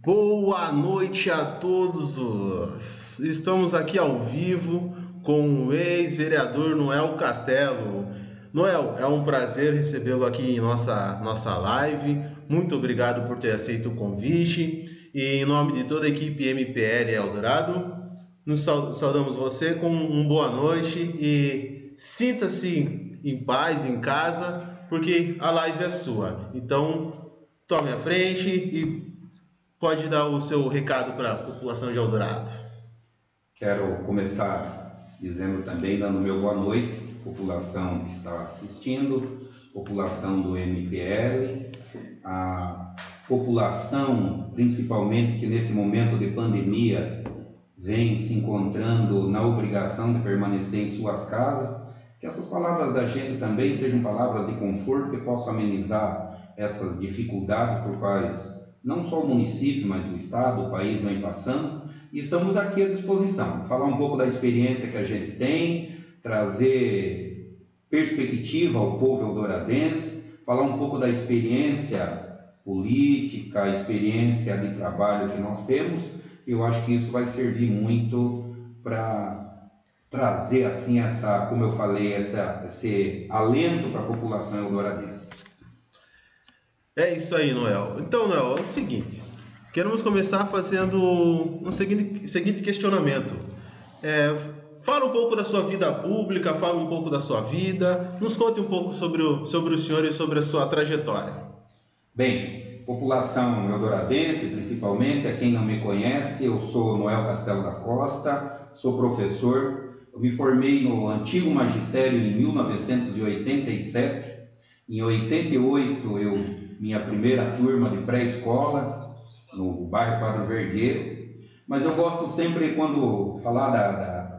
Boa noite a todos. Estamos aqui ao vivo com o ex-vereador Noel Castelo. Noel, é um prazer recebê-lo aqui em nossa live. Muito obrigado por ter aceito o convite. E em nome de toda a equipe MPL Eldorado, nos saudamos você com boa noite e sinta-se em paz em casa, porque a live é sua. Então, tome a frente e pode dar o seu recado para a população de Eldorado. Quero começar dizendo também, dando meu boa noite, população que está assistindo, população do MPL, a população principalmente que nesse momento de pandemia vem se encontrando na obrigação de permanecer em suas casas, que essas palavras da gente também sejam palavras de conforto que possam amenizar essas dificuldades por quais não só o município, mas o estado, o país vem passando, e estamos aqui à disposição. Falar um pouco da experiência que a gente tem, trazer perspectiva ao povo eldoradense, falar um pouco da experiência política, a experiência de trabalho que nós temos. Eu acho que isso vai servir muito para trazer, assim, como eu falei, esse alento para a população eldoradense. É isso aí, Noel. Então, Noel, é o seguinte. Queremos começar fazendo um seguinte questionamento. Fala um pouco da sua vida pública, fala um pouco da sua vida, nos conte um pouco sobre o senhor e sobre a sua trajetória. Bem, população eldoradense, principalmente, a quem não me conhece, eu sou Noel Castelo da Costa, sou professor, eu me formei no antigo magistério em 1987, em 88 minha primeira turma de pré-escola, no bairro Padre Vergueiro, mas eu gosto sempre, quando falar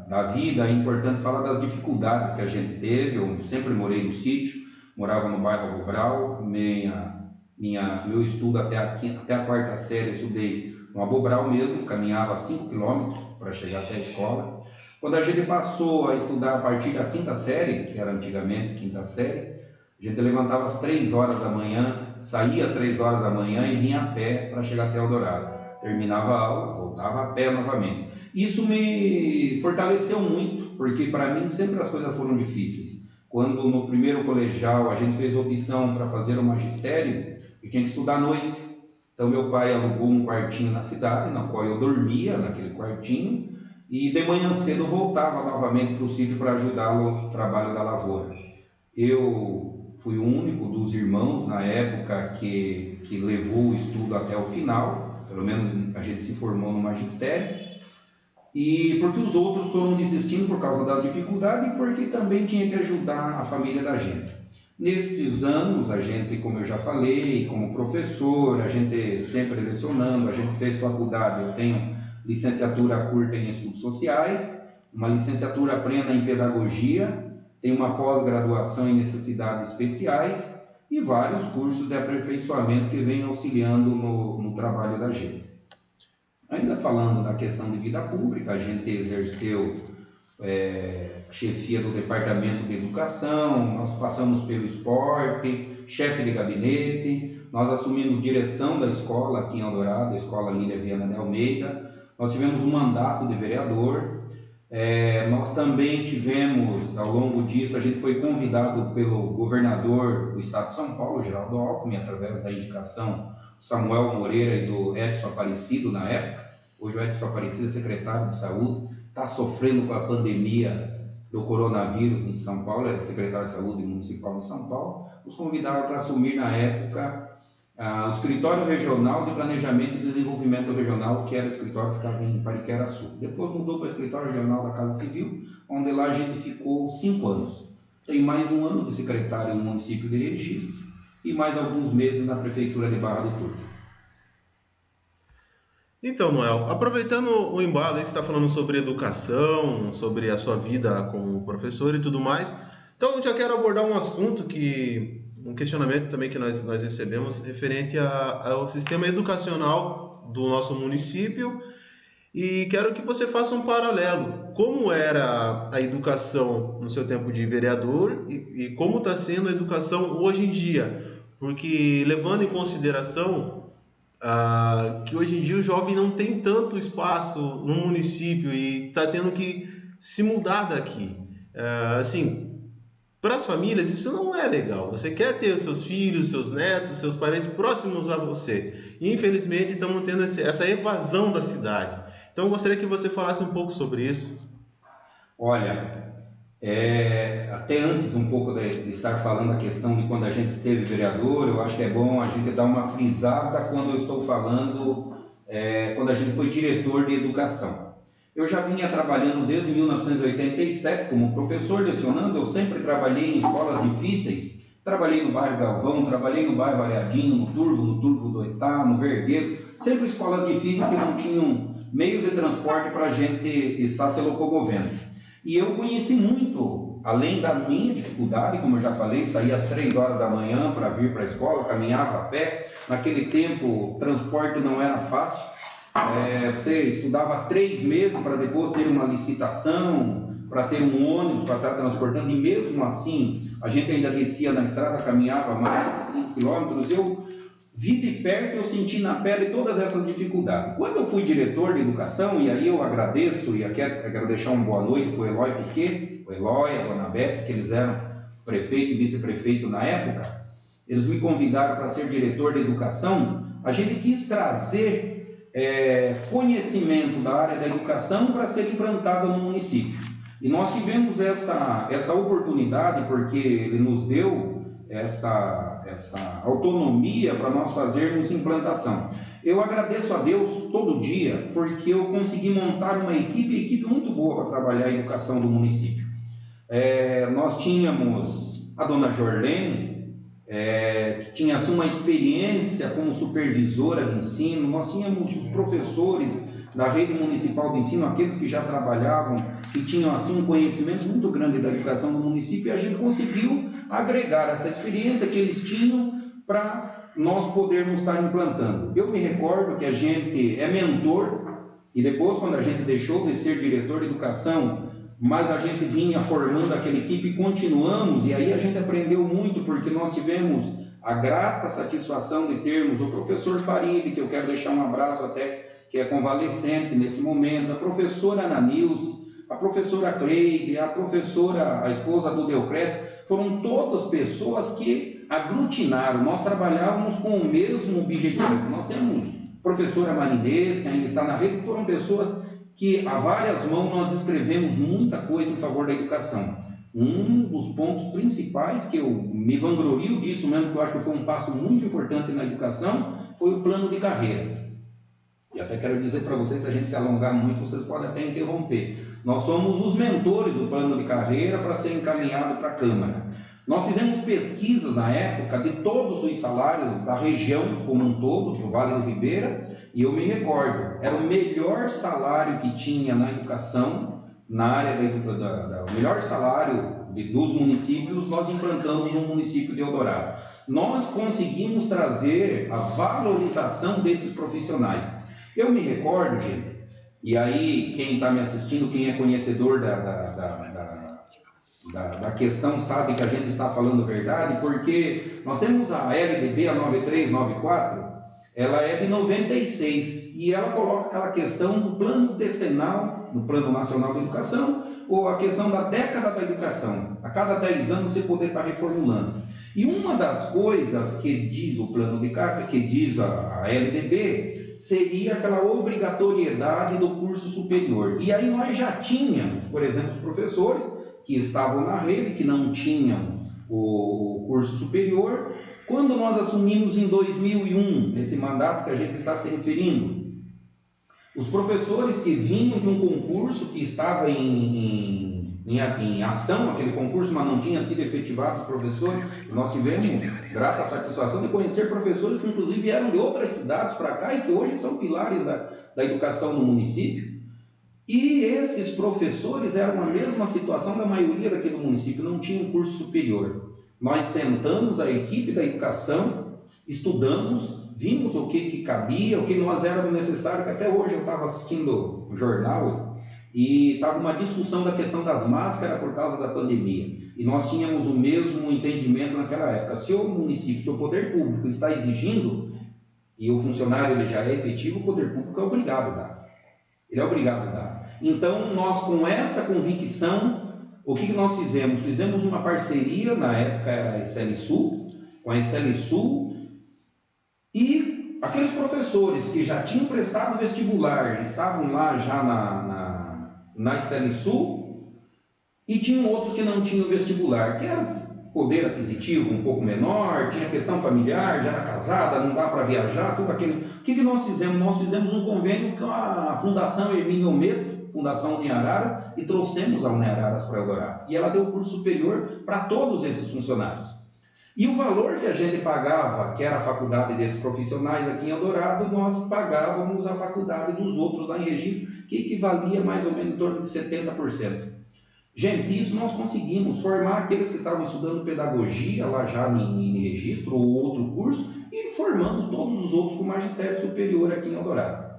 da vida, é importante falar das dificuldades que a gente teve. Eu sempre morei no sítio, morava no bairro Abobral, meu estudo até a quarta série, eu estudei no Abobral mesmo, caminhava 5 quilômetros para chegar até a escola. Quando a gente passou a estudar a partir da quinta série, que era antigamente quinta série, a gente levantava às 3 horas da manhã, saía às 3 horas da manhã e vinha a pé para chegar até Eldorado. Terminava a aula, voltava a pé novamente. Isso me fortaleceu muito, porque para mim sempre as coisas foram difíceis. Quando no primeiro colegial a gente fez opção para fazer o magistério, eu tinha que estudar à noite. Então meu pai alugou um quartinho na cidade, na qual eu dormia naquele quartinho, e de manhã cedo eu voltava novamente para o sítio para ajudá-lo no trabalho da lavoura. Eu fui o único dos irmãos na época que levou o estudo até o final, pelo menos a gente se formou no magistério, e porque os outros foram desistindo por causa das dificuldades e porque também tinha que ajudar a família da gente. Nesses anos, a gente, como eu já falei, como professor, a gente sempre lecionando, a gente fez faculdade, eu tenho licenciatura curta em estudos sociais, uma licenciatura plena em pedagogia, tem uma pós-graduação em necessidades especiais e vários cursos de aperfeiçoamento que vêm auxiliando no trabalho da gente. Ainda falando da questão de vida pública, a gente exerceu a chefia do Departamento de Educação, nós passamos pelo esporte, chefe de gabinete, nós assumimos direção da escola aqui em Eldorado, a Escola Lília Viana de Almeida, nós tivemos um mandato de vereador. Nós também tivemos, ao longo disso, a gente foi convidado pelo governador do estado de São Paulo, Geraldo Alckmin, através da indicação do Samuel Moreira e do Edson Aparecido na época. Hoje o Edson Aparecido é secretário de saúde, está sofrendo com a pandemia do coronavírus em São Paulo, é secretário de saúde municipal de São Paulo. Nos convidaram para assumir na época o Escritório Regional de Planejamento e Desenvolvimento Regional, que era o escritório que ficava em Pariquera-Sul. Depois mudou para o Escritório Regional da Casa Civil, onde lá a gente ficou 5 anos. Tem mais um ano de secretário no município de Registro e mais alguns meses na Prefeitura de Barra do Turvo. Então, Noel, aproveitando o embalo, a gente está falando sobre educação, sobre a sua vida como professor e tudo mais. Então, eu já quero abordar um questionamento também que nós recebemos referente ao sistema educacional do nosso município, e quero que você faça um paralelo. Como era a educação no seu tempo de vereador e como está sendo a educação hoje em dia? Porque, levando em consideração que hoje em dia o jovem não tem tanto espaço no município e está tendo que se mudar daqui. Assim, para as famílias isso não é legal. Você quer ter os seus filhos, seus netos, seus parentes próximos a você. E, infelizmente estamos tendo essa evasão da cidade. Então eu gostaria que você falasse um pouco sobre isso. Olha, até antes um pouco de estar falando a questão de quando a gente esteve vereador, eu acho que é bom a gente dar uma frisada quando eu estou falando, quando a gente foi diretor de educação. Eu já vinha trabalhando desde 1987 como professor lecionando, eu sempre trabalhei em escolas difíceis, trabalhei no bairro Galvão, trabalhei no bairro Areadinho, no Turvo do Etá, no Vergueiro, sempre escolas difíceis que não tinham meio de transporte para a gente estar se locomovendo. E eu conheci muito, além da minha dificuldade, como eu já falei, saía às 3 horas da manhã para vir para a escola, caminhava a pé. Naquele tempo, o transporte não era fácil. Você estudava 3 meses para depois ter uma licitação, para ter um ônibus, para estar transportando. E mesmo assim, a gente ainda descia na estrada, caminhava mais de 5 quilômetros. Eu vi de perto, eu senti na pele todas essas dificuldades. Quando eu fui diretor de educação, e aí eu agradeço, e aqui eu quero deixar uma boa noite para o Eloy Piquet, o Eloy, a Dona Beth, que eles eram prefeito e vice-prefeito na época, eles me convidaram para ser diretor de educação. A gente quis trazer conhecimento da área da educação para ser implantado no município. E nós tivemos essa oportunidade porque ele nos deu essa autonomia para nós fazermos implantação. Eu agradeço a Deus todo dia porque eu consegui montar uma equipe muito boa para trabalhar a educação do município. Nós tínhamos a dona Jorlene, que tinha assim, uma experiência como supervisora de ensino, nós tínhamos os professores da rede municipal de ensino, aqueles que já trabalhavam, que tinham assim um conhecimento muito grande da educação do município, e a gente conseguiu agregar essa experiência que eles tinham para nós podermos estar implantando. Eu me recordo que a gente é mentor, e depois quando a gente deixou de ser diretor de educação, mas a gente vinha formando aquela equipe e continuamos, e aí a gente aprendeu muito, porque nós tivemos a grata satisfação de termos o professor Farid, que eu quero deixar um abraço até, que é convalescente nesse momento, a professora Ana Nils, a professora Cleide, a esposa do Deocrésio, foram todas pessoas que aglutinaram, nós trabalhávamos com o mesmo objetivo. Nós temos a professora Marinês, que ainda está na rede, que foram pessoas que a várias mãos nós escrevemos muita coisa em favor da educação. Um dos pontos principais, que eu me vanglorio disso mesmo, que eu acho que foi um passo muito importante na educação, foi o plano de carreira. E até quero dizer para vocês, se a gente se alongar muito, vocês podem até interromper. Nós somos os mentores do plano de carreira para ser encaminhado para a Câmara. Nós fizemos pesquisas na época de todos os salários da região como um todo, do Vale do Ribeira, e eu me recordo, era o melhor salário que tinha na educação, na área o melhor salário dos municípios, nós implantamos no município de Eldorado. Nós conseguimos trazer a valorização desses profissionais. Eu me recordo, gente, e aí quem está me assistindo, quem é conhecedor da questão sabe que a gente está falando verdade, porque nós temos a LDB, a 9394, ela é de 96 e ela coloca aquela questão do plano decenal, do Plano Nacional de Educação, ou a questão da década da educação, a cada 10 anos você poder estar reformulando. E uma das coisas que diz o plano de carreira, que diz a LDB, seria aquela obrigatoriedade do curso superior. E aí nós já tínhamos, por exemplo, os professores que estavam na rede, que não tinham o curso superior. Quando nós assumimos em 2001, nesse mandato que a gente está se referindo, os professores que vinham de um concurso que estava em ação, aquele concurso, mas não tinha sido efetivado os professores, nós tivemos grata satisfação de conhecer professores que inclusive vieram de outras cidades para cá e que hoje são pilares da educação no município. E esses professores eram a mesma situação da maioria daqui do município, não tinham curso superior. Nós sentamos a equipe da educação, estudamos, vimos o que cabia, o que nós éramos necessário, que até hoje eu estava assistindo o jornal e estava uma discussão da questão das máscaras por causa da pandemia. E nós tínhamos o mesmo entendimento naquela época. Se o município, se o poder público está exigindo, e o funcionário ele já é efetivo, o poder público é obrigado a dar. Ele é obrigado a dar. Então, nós com essa convicção, o que nós fizemos? Fizemos uma parceria, na época era a SL Sul, com a SL Sul, e aqueles professores que já tinham prestado vestibular, estavam lá já na SL Sul, e tinham outros que não tinham vestibular, que era poder aquisitivo um pouco menor, tinha questão familiar, já era casada, não dá para viajar, tudo aquilo. O que nós fizemos? Nós fizemos um convênio com a Fundação Hermínio Meto, Fundação Uniararas, e trouxemos a Uniararas para Eldorado. E ela deu curso superior para todos esses funcionários. E o valor que a gente pagava, que era a faculdade desses profissionais aqui em Eldorado, nós pagávamos a faculdade dos outros lá em Registro, que equivalia mais ou menos em torno de 70%. Gente, isso nós conseguimos formar aqueles que estavam estudando pedagogia lá já em Registro ou outro curso, e formamos todos os outros com magistério superior aqui em Eldorado.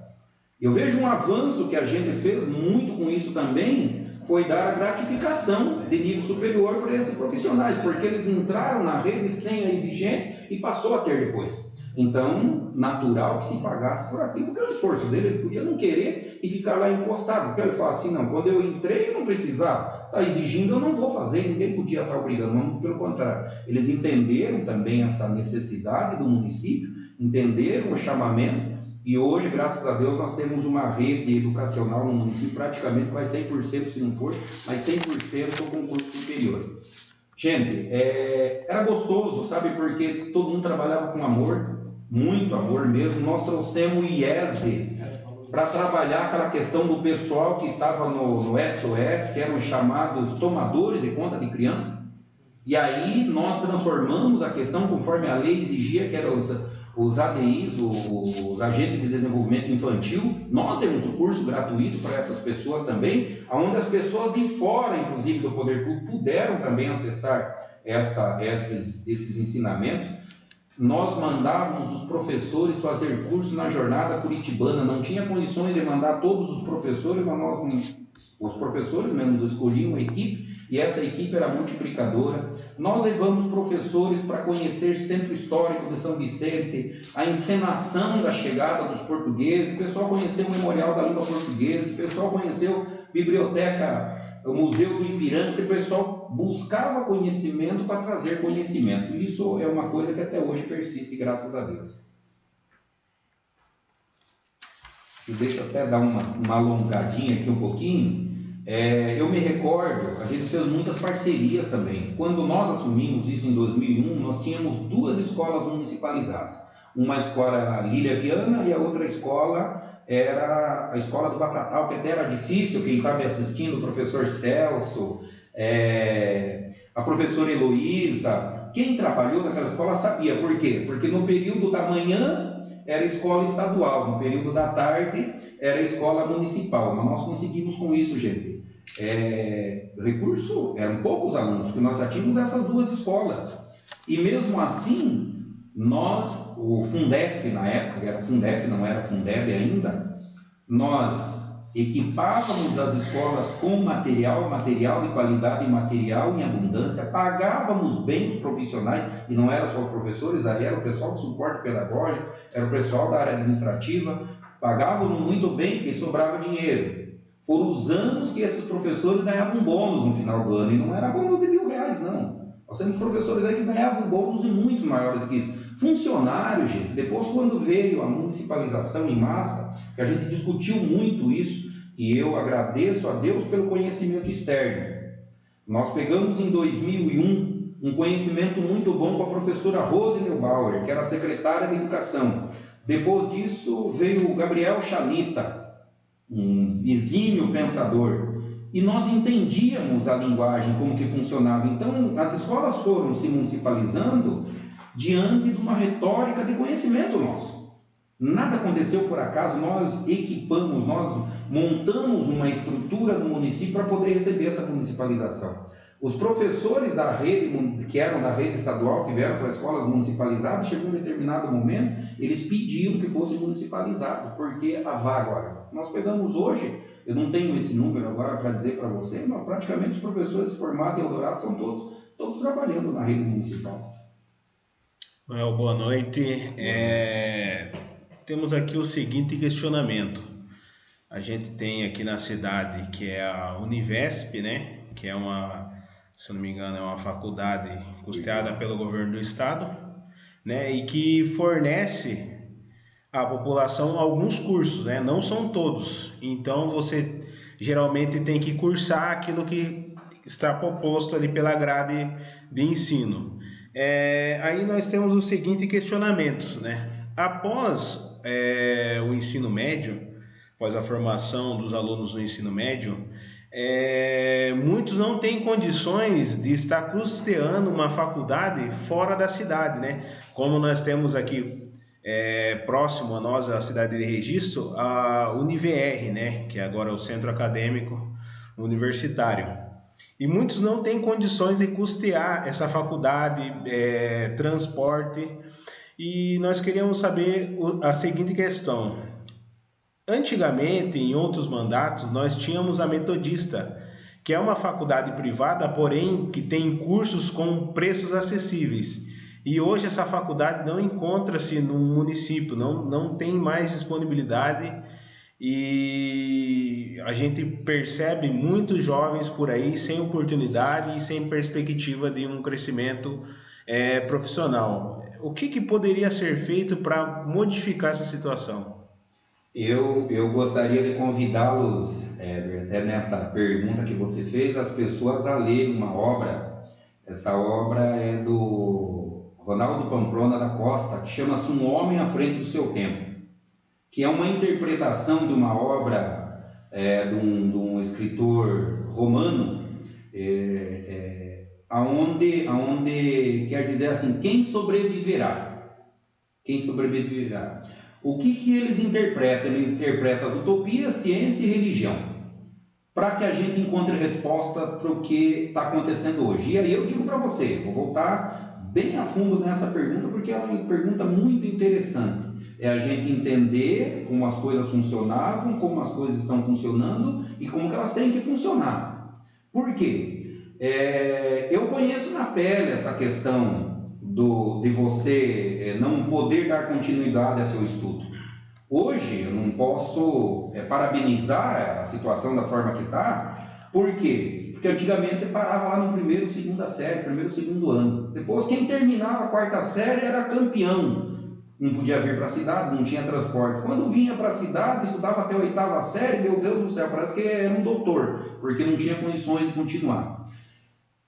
Eu vejo um avanço que a gente fez muito com isso também, foi dar a gratificação de nível superior para esses profissionais, porque eles entraram na rede sem a exigência e passou a ter depois. Então, natural que se pagasse por aquilo, porque é o esforço dele, ele podia não querer e ficar lá encostado, porque ele fala assim, não, quando eu entrei eu não precisava, está exigindo, eu não vou fazer, ninguém podia estar obrigando, não, pelo contrário. Eles entenderam também essa necessidade do município, entenderam o chamamento, e hoje, graças a Deus, nós temos uma rede educacional no município, praticamente quase 100%, se não for, mas 100% com curso superior. Gente, era gostoso, sabe, porque todo mundo trabalhava com amor, muito amor mesmo. Nós trouxemos o IESD para trabalhar aquela questão do pessoal que estava no SOS, que eram os chamados tomadores de conta de criança, e aí nós transformamos a questão conforme a lei exigia, que eram os ADIs, os Agentes de Desenvolvimento Infantil. Nós temos um curso gratuito para essas pessoas também, onde as pessoas de fora, inclusive do poder público, puderam também acessar esses ensinamentos. Nós mandávamos os professores fazer curso na jornada curitibana, não tinha condições de mandar todos os professores, mas os professores mesmo escolhiam uma equipe, e essa equipe era multiplicadora. Nós levamos professores para conhecer Centro Histórico de São Vicente, a encenação da chegada dos portugueses, o pessoal conheceu o Memorial da Língua Portuguesa, o pessoal conheceu a Biblioteca, o Museu do Ipiranga, o pessoal buscava conhecimento para trazer conhecimento. E isso é uma coisa que até hoje persiste, graças a Deus. E deixa eu até dar uma alongadinha aqui um pouquinho. Eu me recordo, a gente fez muitas parcerias também. Quando nós assumimos isso em 2001, nós tínhamos 2 escolas municipalizadas. Uma escola era a Lília Viana e a outra escola era a escola do Batatal, que até era difícil, quem estava assistindo, o professor Celso, a professora Heloísa, quem trabalhou naquela escola sabia. Por quê? Porque no período da manhã era escola estadual, no período da tarde era escola municipal, mas nós conseguimos com isso, gente. O recurso, eram poucos alunos, porque nós já tínhamos essas 2 escolas, e mesmo assim, nós, o Fundef na época, era Fundef, não era Fundeb ainda, nós equipávamos as escolas com material de qualidade e material em abundância, pagávamos bem os profissionais, e não era só os professores, aí era o pessoal do suporte pedagógico, era o pessoal da área administrativa, pagávamos muito bem e sobrava dinheiro. Foram os anos que esses professores ganhavam bônus no final do ano, e não era bônus de R$1.000, não. Nós temos professores aí que ganhavam bônus muito maiores que isso. Funcionários, gente, depois quando veio a municipalização em massa, que a gente discutiu muito isso, e eu agradeço a Deus pelo conhecimento externo. Nós pegamos em 2001 um conhecimento muito bom com a professora Rose Neubauer, que era secretária de Educação. Depois disso veio o Gabriel Chalita, um exímio pensador, e nós entendíamos a linguagem, como que funcionava. Então, as escolas foram se municipalizando diante de uma retórica de conhecimento nosso. Nada aconteceu por acaso, nós equipamos, nós montamos uma estrutura no município para poder receber essa municipalização. Os professores da rede, que eram da rede estadual, que vieram para as escolas municipalizadas, chegou um determinado momento, eles pediam que fosse municipalizado, porque a vaga, olha, nós pegamos hoje, eu não tenho esse número agora para dizer para você, mas praticamente os professores formados em Eldorado são todos trabalhando na rede municipal. Boa noite. temos aqui o seguinte questionamento. A gente tem aqui na cidade, que é a Univesp, né? Que é se eu não me engano, é uma faculdade custeada pelo governo do estado, né? E que fornece à população alguns cursos, né? Não são todos. Então você geralmente tem que cursar aquilo que está proposto ali pela grade de ensino. Aí nós temos o seguinte questionamento, né? Após o ensino médio, após a formação dos alunos no ensino médio, muitos não têm condições de estar custeando uma faculdade fora da cidade, né? Como nós temos aqui próximo a nós, a cidade de Registro, a UniVR, né? Que agora é o Centro Acadêmico Universitário. E muitos não têm condições de custear essa faculdade, transporte. E nós queríamos saber a seguinte questão. Antigamente, em outros mandatos, nós tínhamos a Metodista, que é uma faculdade privada, porém que tem cursos com preços acessíveis. E hoje essa faculdade não encontra-se no município, não tem mais disponibilidade, e a gente percebe muitos jovens por aí sem oportunidade e sem perspectiva de um crescimento profissional. O que poderia ser feito para modificar essa situação? Eu gostaria de convidá-los, até nessa pergunta que você fez, as pessoas a lerem uma obra. Essa obra é do Ronaldo Pamplona da Costa, que chama-se Um Homem à Frente do Seu Tempo, que é uma interpretação de uma obra de um escritor romano, aonde quer dizer assim, quem sobreviverá? Quem sobreviverá? O que eles interpretam? Eles interpretam as utopias, ciência e religião, para que a gente encontre resposta para o que está acontecendo hoje. E aí eu digo para você, vou voltar bem a fundo nessa pergunta, porque é uma pergunta muito interessante. É a gente entender como as coisas funcionavam, como as coisas estão funcionando e como que elas têm que funcionar. Por quê? Eu conheço na pele essa questão de você não poder dar continuidade a seu estudo. Hoje eu não posso parabenizar a situação da forma que está. Por quê? Porque antigamente parava lá no primeiro, segunda série, primeiro, segundo ano. Depois quem terminava a quarta série era campeão. Não podia vir para a cidade, não tinha transporte. Quando vinha para a cidade, estudava até a oitava série, meu Deus do céu, parece que era um doutor, porque não tinha condições de continuar.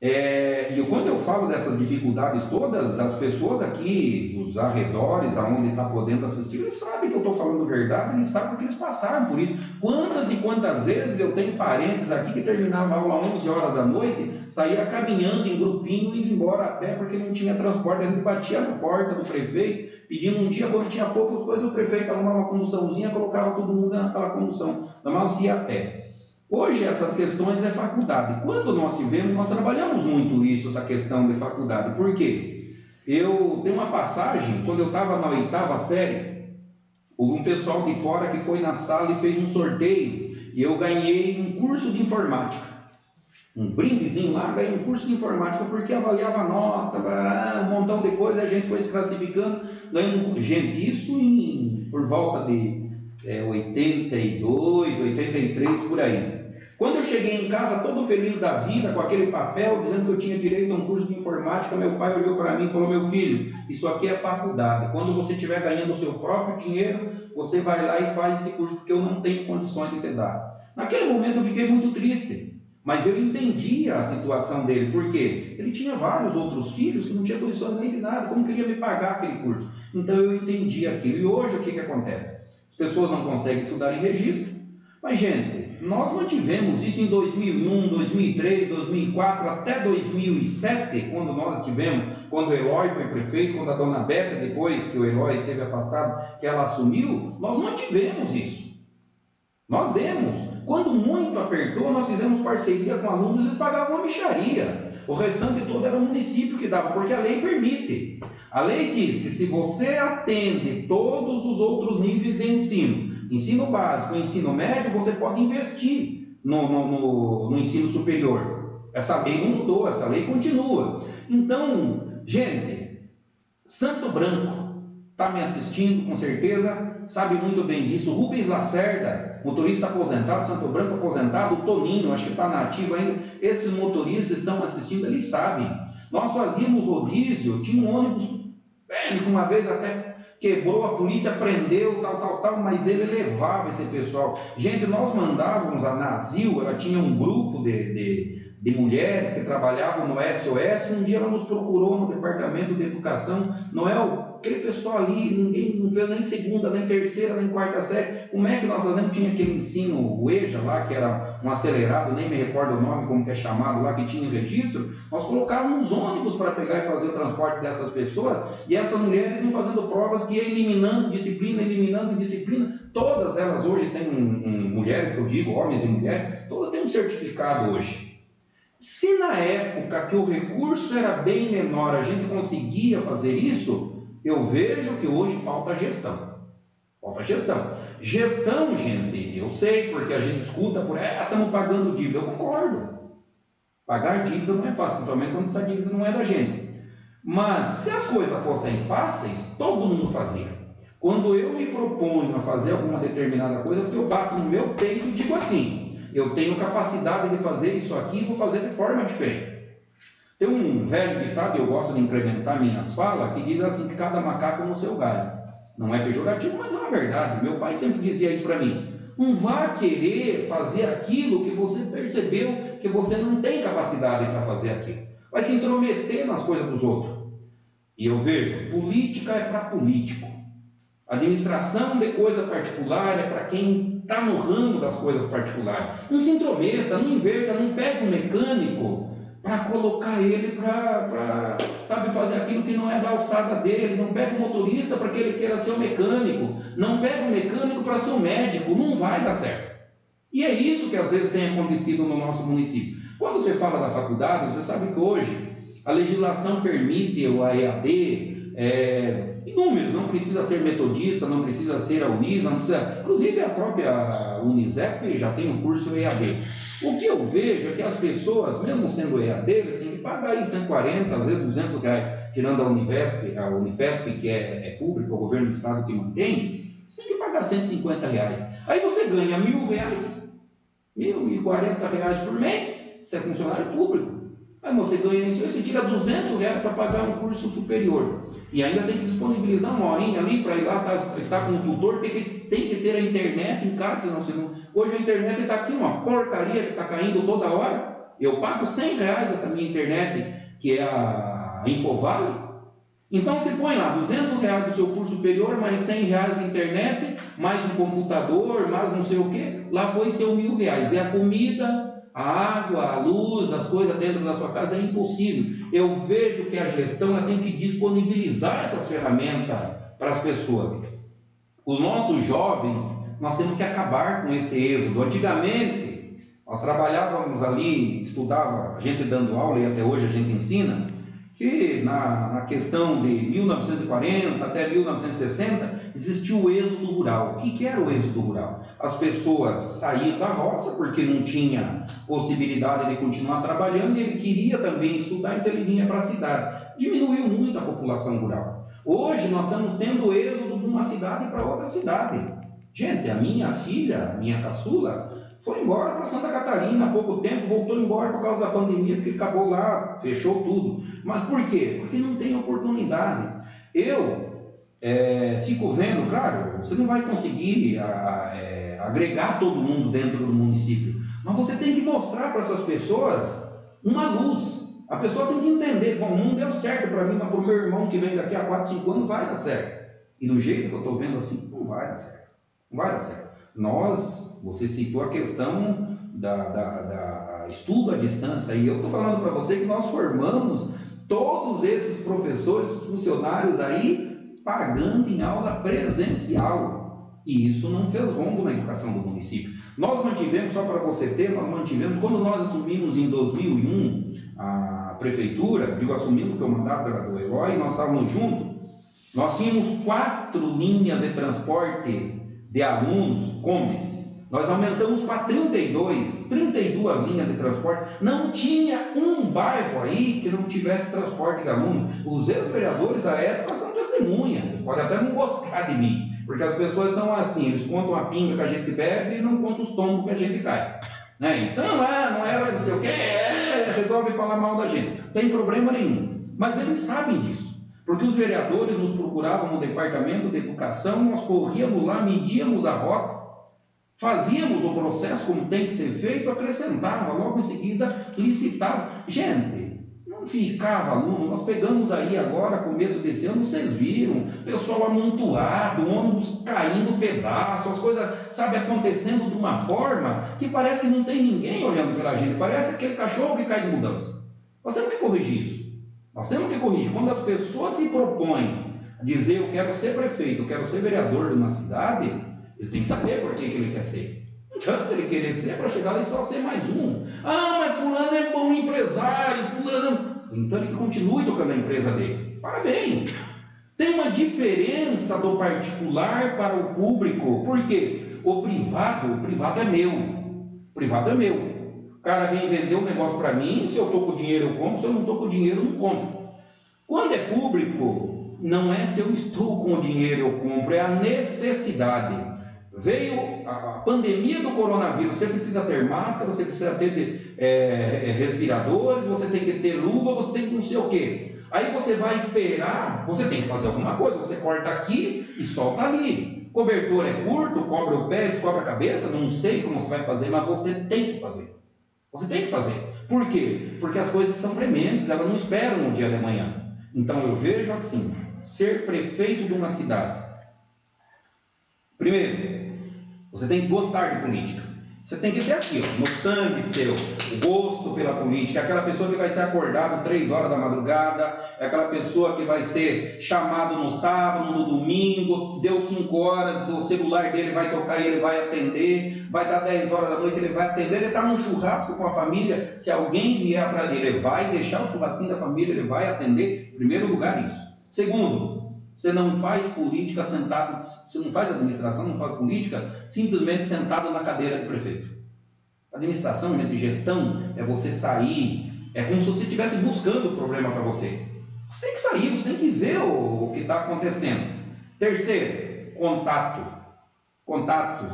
E quando eu falo dessas dificuldades todas, as pessoas aqui dos arredores, aonde está podendo assistir, eles sabem que eu estou falando verdade, eles sabem que eles passaram por isso. Quantas e quantas vezes eu tenho parentes aqui que terminavam a aula às 11 horas da noite, saía caminhando em grupinho e indo embora a pé porque não tinha transporte, a gente batia na porta do prefeito, pedindo um dia, quando tinha poucas coisas, o prefeito arrumava uma conduçãozinha, colocava todo mundo naquela condução, normalmente ia a pé. Hoje essas questões é faculdade. Quando nós trabalhamos muito isso, essa questão de faculdade. Por quê? Eu tenho uma passagem, quando eu estava na oitava série, houve um pessoal de fora que foi na sala e fez um sorteio, e eu ganhei um curso de informática. Um brindezinho lá, ganhei um curso de informática, porque avaliava nota, um montão de coisa, a gente foi se classificando, ganhando. Gente, isso por volta de 82, 83, por aí. Quando eu cheguei em casa todo feliz da vida, com aquele papel dizendo que eu tinha direito a um curso de informática, meu pai olhou para mim e falou: meu filho, isso aqui é faculdade, quando você estiver ganhando o seu próprio dinheiro, você vai lá e faz esse curso, porque eu não tenho condições de te dar. Naquele momento eu fiquei muito triste, mas eu entendia a situação dele, porque ele tinha vários outros filhos que não tinham condições nem de nada, como queria me pagar aquele curso? Então eu entendi aquilo. E hoje o que acontece? As pessoas não conseguem estudar em registro, mas gente, nós mantivemos isso em 2001, 2003, 2004, até 2007, quando o Eloy foi prefeito, quando a dona Beca, depois que o Eloy esteve afastado, que ela assumiu, nós mantivemos isso. Nós demos. Quando muito apertou, nós fizemos parceria com alunos e pagavam uma mixaria. O restante todo era o município que dava, porque a lei permite. A lei diz que se você atende todos os outros níveis de ensino básico, ensino médio, você pode investir no ensino superior. Essa lei não mudou, essa lei continua. Então, gente, Santo Branco, está me assistindo, com certeza, sabe muito bem disso. Rubens Lacerda, motorista aposentado, Santo Branco aposentado, o Toninho, acho que está na ativa ainda, esses motoristas estão assistindo, eles sabem. Nós fazíamos rodízio, tinha um ônibus velho que uma vez até quebrou, a polícia prendeu, tal, mas ele levava esse pessoal. Gente, nós mandávamos, a Nazil, ela tinha um grupo de mulheres que trabalhavam no SOS, um dia ela nos procurou no departamento de educação, Noel, aquele pessoal ali, ninguém não fez nem segunda, nem terceira, nem quarta série, como é que nós fazemos? Tinha aquele ensino, o EJA lá, que era um acelerado, nem me recordo o nome, como que é chamado lá, que tinha registro, nós colocávamos ônibus para pegar e fazer o transporte dessas pessoas, e essas mulheres iam fazendo provas que ia eliminando disciplina, todas elas hoje têm mulheres, que eu digo, homens e mulheres, todas têm um certificado hoje. Se na época que o recurso era bem menor, a gente conseguia fazer isso, eu vejo que hoje falta gestão. Gestão, gente, eu sei, porque a gente escuta por aí, estamos pagando dívida. Eu concordo. Pagar dívida não é fácil, principalmente quando essa dívida não é da gente. Mas se as coisas fossem fáceis, todo mundo fazia. Quando eu me proponho a fazer alguma determinada coisa, porque eu bato no meu peito e digo assim, eu tenho capacidade de fazer isso aqui e vou fazer de forma diferente. Tem um velho ditado, eu gosto de incrementar minhas falas, que diz assim, que cada macaco no seu galho. Não é pejorativo, mas é uma verdade. Meu pai sempre dizia isso para mim. Não vá querer fazer aquilo que você percebeu que você não tem capacidade para fazer aquilo. Vai se intrometer nas coisas dos outros. E eu vejo, política é para político. Administração de coisa particular é para quem está no ramo das coisas particulares. Não se intrometa, não inverta, não pega um mecânico para colocar ele para fazer aquilo que não é da alçada dele. Não pega um motorista para que ele queira ser um mecânico. Não pega um mecânico para ser um médico. Não vai dar certo. E é isso que às vezes tem acontecido no nosso município. Quando você fala da faculdade, você sabe que hoje a legislação permite o EAD, inúmeros, não precisa ser metodista, não precisa ser a Unisa, não precisa, inclusive a própria Unisep já tem um curso EAD. O que eu vejo é que as pessoas, mesmo sendo EAD, eles têm que pagar aí 140, às vezes 200 reais, tirando a Unifesp, que é pública, o governo do estado que mantém, você tem que pagar 150 reais. Aí você ganha R$1.000, R$1.040 por mês, você é funcionário público. Aí você ganha isso, você tira R$200 para pagar um curso superior. E ainda tem que disponibilizar uma horinha ali para ir lá estar com o tutor, tem que ter a internet em casa, senão hoje a internet está aqui, uma porcaria que está caindo toda hora. Eu pago R$100 dessa minha internet, que é a Infovale. Então você põe lá R$200 do seu curso superior, mais R$100 de internet, mais um computador, mais não sei o que, lá foi seu R$1.000. E a comida, a água, a luz, as coisas dentro da sua casa é impossível. Eu vejo que a gestão ela tem que disponibilizar essas ferramentas para as pessoas. Os nossos jovens, nós temos que acabar com esse êxodo. Antigamente, nós trabalhávamos ali, estudava, a gente dando aula e até hoje a gente ensina, que na questão de 1940 até 1960 existiu o êxodo rural. O que era o êxodo rural? As pessoas saíam da roça porque não tinha possibilidade de continuar trabalhando e ele queria também estudar, então ele vinha para a cidade. Diminuiu muito a população rural. Hoje nós estamos tendo êxodo de uma cidade para outra cidade. Gente, a minha filha, minha caçula, foi embora para Santa Catarina há pouco tempo, voltou embora por causa da pandemia, porque acabou lá, fechou tudo. Mas por quê? Porque não tem oportunidade. Eu fico vendo, claro, você não vai conseguir agregar todo mundo dentro do município, mas você tem que mostrar para essas pessoas uma luz. A pessoa tem que entender, bom, não deu certo para mim, mas para o meu irmão que vem daqui a 4, 5 anos vai dar certo. E do jeito que eu estou vendo assim, não vai dar certo. Não vai dar certo. Você citou a questão da estudo à distância, e eu estou falando para você que nós formamos todos esses professores, funcionários aí, pagando em aula presencial. E isso não fez rombo na educação do município. Nós mantivemos, só para você ter, quando nós assumimos em 2001 a prefeitura, assumimos porque o mandato era do Eloy, nós estávamos juntos, nós tínhamos 4 linhas de transporte de alunos, combis. Nós aumentamos para 32 linhas de transporte. Não tinha um bairro aí que não tivesse transporte de aluno. Os ex-vereadores da época são testemunhas testemunha, pode até não gostar de mim, porque as pessoas são assim, eles contam a pinga que a gente bebe e não contam os tombos que a gente cai. Né? Então, não é, não sei o que, resolve falar mal da gente. Não tem problema nenhum. Mas eles sabem disso. Porque os vereadores nos procuravam no departamento de educação, nós corríamos lá, medíamos a rota, fazíamos o processo como tem que ser feito, acrescentava, logo em seguida licitava. Gente, não ficava aluno, nós pegamos aí agora, começo desse ano, vocês viram, pessoal amontoado, ônibus caindo pedaço, as coisas, sabe, acontecendo de uma forma que parece que não tem ninguém olhando pela gente, parece aquele cachorro que cai de mudança. Nós temos que corrigir isso. Nós temos que corrigir. Quando as pessoas se propõem a dizer eu quero ser prefeito, eu quero ser vereador de uma cidade, eles têm que saber por que ele quer ser. Não adianta ele querer ser para chegar lá e só ser mais um. Mas fulano é bom empresário, fulano... Então ele que continue tocando a empresa dele. Parabéns! Tem uma diferença do particular para o público. Por quê? O privado é meu. O privado é meu. O cara vem vender um negócio para mim, se eu estou com dinheiro eu compro, se eu não estou com dinheiro eu não compro. Quando é público, não é se eu estou com o dinheiro eu compro, é a necessidade. Veio a pandemia do coronavírus, você precisa ter máscara, você precisa ter respiradores, você tem que ter luva, você tem que não sei o quê. Aí você vai esperar, você tem que fazer alguma coisa, você corta aqui e solta ali. Cobertor é curto, cobre o pé, descobre a cabeça, não sei como você vai fazer, mas você tem que fazer. Você tem que fazer. Por quê? Porque as coisas são prementes, elas não esperam o dia de amanhã. Então eu vejo assim, ser prefeito de uma cidade. Primeiro, você tem que gostar de política. Você tem que ter aqui, no sangue seu, o gosto pela política. Aquela pessoa que vai ser acordado 3 horas da madrugada, é aquela pessoa que vai ser chamado no sábado, no domingo, deu 5 horas, o celular dele vai tocar e ele vai atender, vai dar 10 horas da noite, ele vai atender, ele está num churrasco com a família, se alguém vier atrás dele, ele vai deixar o churrasquinho da família, ele vai atender. Em primeiro lugar, isso. Segundo, você não faz política sentado, você não faz administração, não faz política simplesmente sentado na cadeira de prefeito. Administração, de gestão, é você sair, é como se você estivesse buscando o problema para você. Você tem que sair, você tem que ver o que está acontecendo. Terceiro, contatos.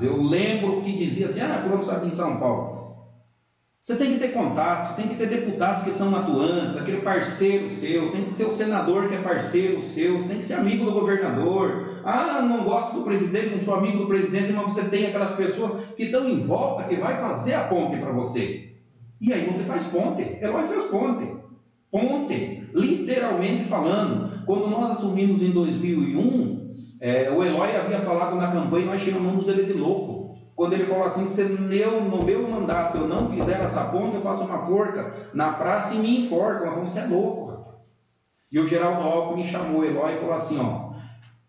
Eu lembro que dizia assim, fulano sabe em São Paulo. Você tem que ter contatos, você tem que ter deputados que são atuantes, aquele parceiro seu, você tem que ter o senador que é parceiro seu, você tem que ser amigo do governador. Não gosto do presidente, não sou amigo do presidente, mas você tem aquelas pessoas que estão em volta, que vai fazer a ponte para você. E aí você faz ponte. Eloy fez ponte. Ponte, literalmente falando. Quando nós assumimos em 2001, o Eloy havia falado na campanha, nós chamamos ele de louco. Quando ele falou assim, se no meu mandato eu não fizer essa ponte, eu faço uma forca na praça e me enforco. Nós falamos, você é louco, rapaz. E o Geraldo Alckmin chamou o Eloy e falou assim,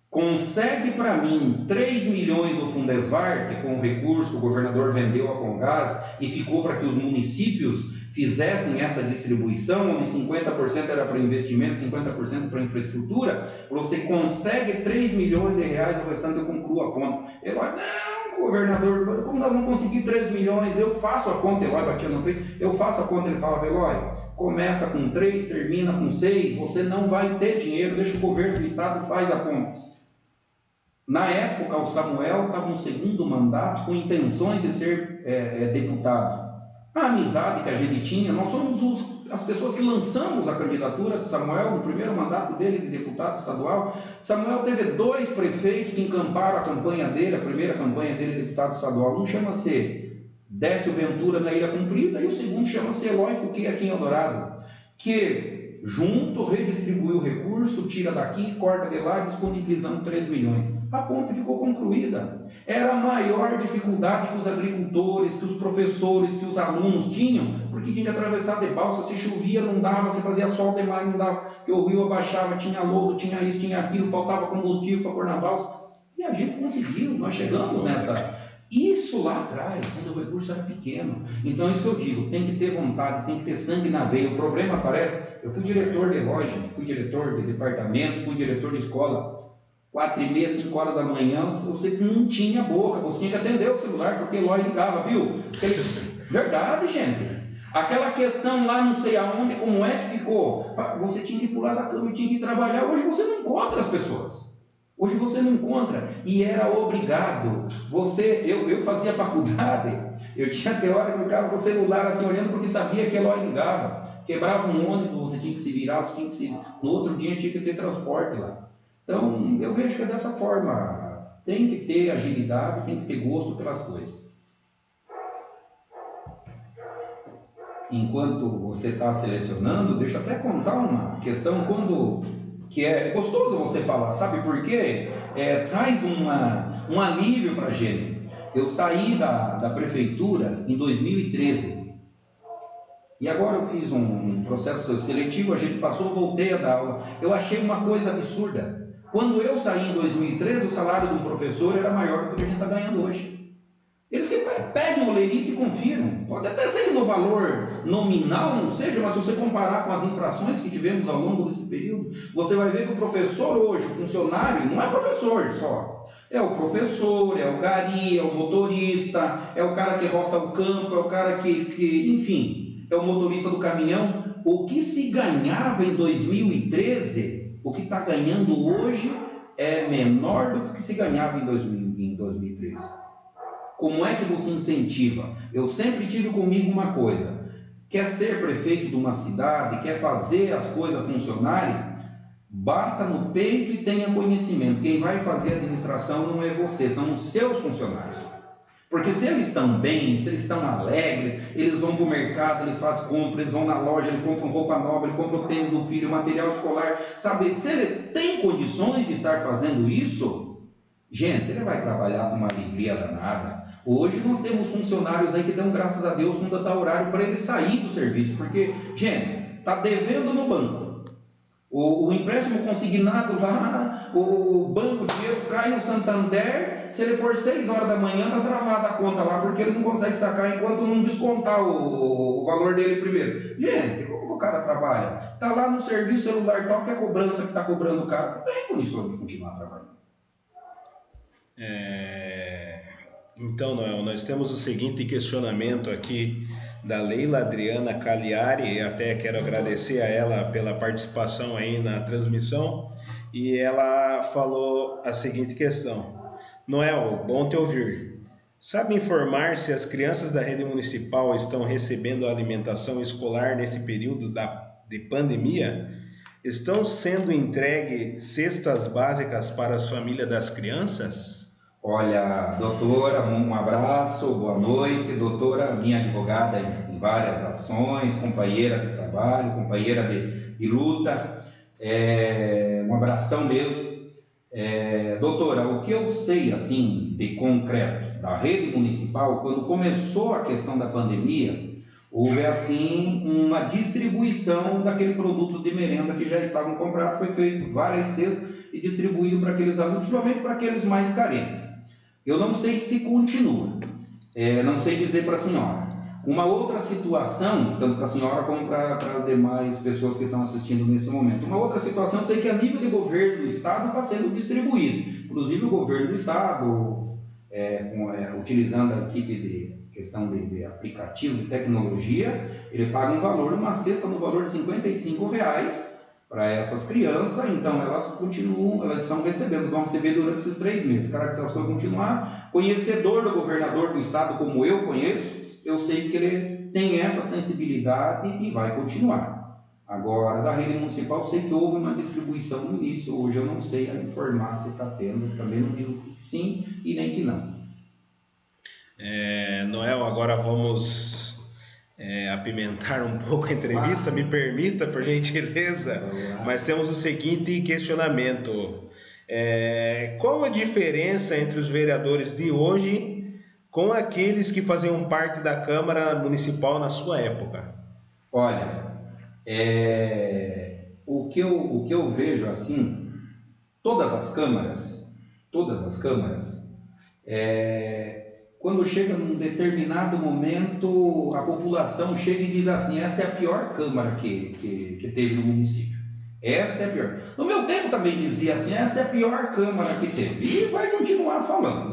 consegue para mim 3 milhões do Fundesvar, que foi um recurso que o governador vendeu a Comgás e ficou para que os municípios fizessem essa distribuição, onde 50% era para investimento, 50% para infraestrutura, você consegue 3 milhões de reais, o restante eu concluo a ponte. Eloy, não, governador, como nós vamos conseguir 3 milhões? Eu faço a conta, Eloy batia no peito, eu faço a conta, ele falava, Eloy, começa com 3, termina com 6, você não vai ter dinheiro, deixa o governo do estado faz a conta. Na época, o Samuel estava no segundo mandato com intenções de ser deputado. A amizade que a gente tinha, nós somos as pessoas que lançamos a candidatura de Samuel no primeiro mandato dele de deputado estadual. Samuel teve 2 prefeitos que encamparam a campanha dele, a primeira campanha dele de deputado estadual. Um chama-se Décio Ventura na Ilha Comprida e o segundo chama-se Eloy Fouquet aqui em Eldorado, que junto redistribuiu o recurso, tira daqui, corta de lá, disponibilizando 3 milhões. A ponte ficou concluída. Era a maior dificuldade que os agricultores, que os professores, que os alunos tinham, porque tinha que atravessar de balsa, se chovia não dava, se fazia sol demais não dava, porque o rio abaixava, tinha lodo, tinha isso, tinha aquilo, faltava combustível para pôr na balsa. E a gente conseguiu, nós chegamos nessa. Isso lá atrás, quando o recurso era pequeno. Então, isso que eu digo, tem que ter vontade, tem que ter sangue na veia. O problema aparece, eu fui diretor de loja, fui diretor de departamento, fui diretor de escola. 4h30, 5 horas da manhã, você não tinha boca, você tinha que atender o celular, porque Eloy ligava, viu? Verdade, gente. Aquela questão lá não sei aonde, como é que ficou? Você tinha que pular da cama e tinha que trabalhar. Hoje você não encontra as pessoas. Hoje você não encontra. E era obrigado. Eu fazia faculdade, eu tinha até hora que eu ficava com o celular assim olhando porque sabia que a hora ligava. Quebrava um ônibus, você tinha que se virar, você tinha que se... no outro dia tinha que ter transporte lá. Então eu vejo que é dessa forma. Tem que ter agilidade, tem que ter gosto pelas coisas. Enquanto você está selecionando, deixa eu até contar uma questão que é gostoso você falar, sabe por quê? Traz um alívio para a gente. Eu saí da prefeitura em 2013 e agora eu fiz um processo seletivo, a gente passou, voltei a dar aula. Eu achei uma coisa absurda. Quando eu saí em 2013, o salário de um professor era maior do que a gente está ganhando hoje. Eles que peguem o lerito e confiram. Pode até ser que no valor nominal não seja, mas se você comparar com as infrações que tivemos ao longo desse período, você vai ver que o professor hoje, o funcionário, não é professor só. É o professor, é o gari, é o motorista, é o cara que roça o campo, é o cara que enfim, é o motorista do caminhão. O que se ganhava em 2013, o que está ganhando hoje é menor do que se ganhava em 2013. Como é que você incentiva? Eu sempre tive comigo uma coisa: quer ser prefeito de uma cidade, quer fazer as coisas funcionarem, bata no peito e tenha conhecimento. Quem vai fazer a administração não é você, são os seus funcionários. Porque se eles estão bem, se eles estão alegres, eles vão para o mercado, eles fazem compra, eles vão na loja, eles compram roupa nova, eles compram tênis do filho, material escolar, sabe? Se ele tem condições de estar fazendo isso, gente, ele vai trabalhar com uma alegria danada. Hoje nós temos funcionários aí que dão graças a Deus quando dá horário para ele sair do serviço, porque, gente, está devendo no banco. O empréstimo consignado lá, o banco, o dinheiro cai no Santander, se ele for 6 horas da manhã, está travada a conta lá, porque ele não consegue sacar enquanto não descontar o valor dele primeiro. Gente, como que o cara trabalha? Está lá no serviço celular, toca a cobrança que está cobrando o cara, não tem condição de continuar trabalhando. Então, Noel, nós temos o seguinte questionamento aqui da Leila Adriana Cagliari, até quero agradecer a ela pela participação aí na transmissão, e ela falou a seguinte questão: Noel, bom te ouvir. Sabe informar se as crianças da rede municipal estão recebendo alimentação escolar nesse período de pandemia? Estão sendo entregues cestas básicas para as famílias das crianças? Olha, doutora, um abraço, boa noite. Doutora, minha advogada em várias ações, companheira de trabalho, companheira de luta, um abração mesmo. Doutora, o que eu sei assim de concreto da rede municipal, quando começou a questão da pandemia, houve assim uma distribuição daquele produto de merenda que já estavam comprados, foi feito várias cestas e distribuído para aqueles alunos, principalmente para aqueles mais carentes. Eu não sei se continua, não sei dizer para a senhora. Uma outra situação, tanto para a senhora como para as demais pessoas que estão assistindo nesse momento, uma outra situação, eu sei que a nível de governo do Estado está sendo distribuído. Inclusive o governo do Estado, utilizando a equipe de questão de aplicativo, de tecnologia, ele paga um valor, uma cesta no valor de R$55 para essas crianças, então elas estão recebendo, vão receber durante esses 3 meses. Caracterização vai continuar. Conhecedor do governador do estado, como eu conheço, eu sei que ele tem essa sensibilidade e vai continuar. Agora, da rede municipal, eu sei que houve uma distribuição no início, hoje eu não sei informar se está tendo, também não digo que sim e nem que não. Noel, agora vamos apimentar um pouco a entrevista, me permita, por gentileza, mas temos o seguinte questionamento: qual a diferença entre os vereadores de hoje com aqueles que faziam parte da Câmara Municipal na sua época? Olha, o que eu vejo assim, todas as câmaras, quando chega num determinado momento, a população chega e diz assim: esta é a pior Câmara que teve no município. Esta é a pior. No meu tempo também dizia assim: esta é a pior Câmara que teve. E vai continuar falando.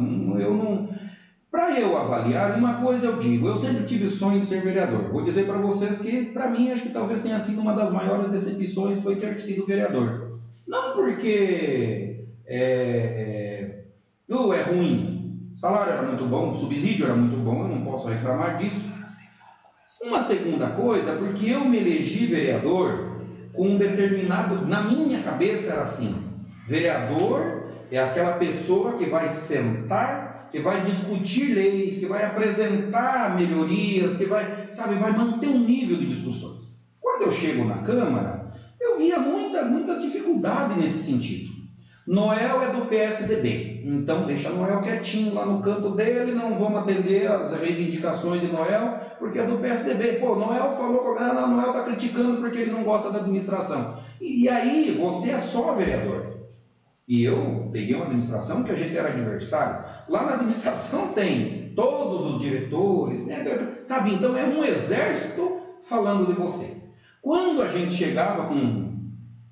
Para eu avaliar, uma coisa eu digo, eu sempre tive o sonho de ser vereador. Vou dizer para vocês que, para mim, acho que talvez tenha sido uma das maiores decepções foi ter sido vereador. Não porque é ruim, o salário era muito bom, o subsídio era muito bom, eu não posso reclamar disso. Uma segunda coisa, porque eu me elegi vereador com um determinado, na minha cabeça era assim, vereador é aquela pessoa que vai sentar, que vai discutir leis, que vai apresentar melhorias, que vai manter um nível de discussões. Quando eu chego na Câmara, eu via muita dificuldade nesse sentido. Noel é do PSDB, então deixa Noel quietinho lá no canto dele, não vamos atender as reivindicações de Noel, porque é do PSDB. Pô, Noel falou que Noel está criticando porque ele não gosta da administração. E aí, você é só vereador. E eu peguei uma administração que a gente era adversário. Lá na administração tem todos os diretores, né? Sabe? Então é um exército falando de você. Quando a gente chegava com...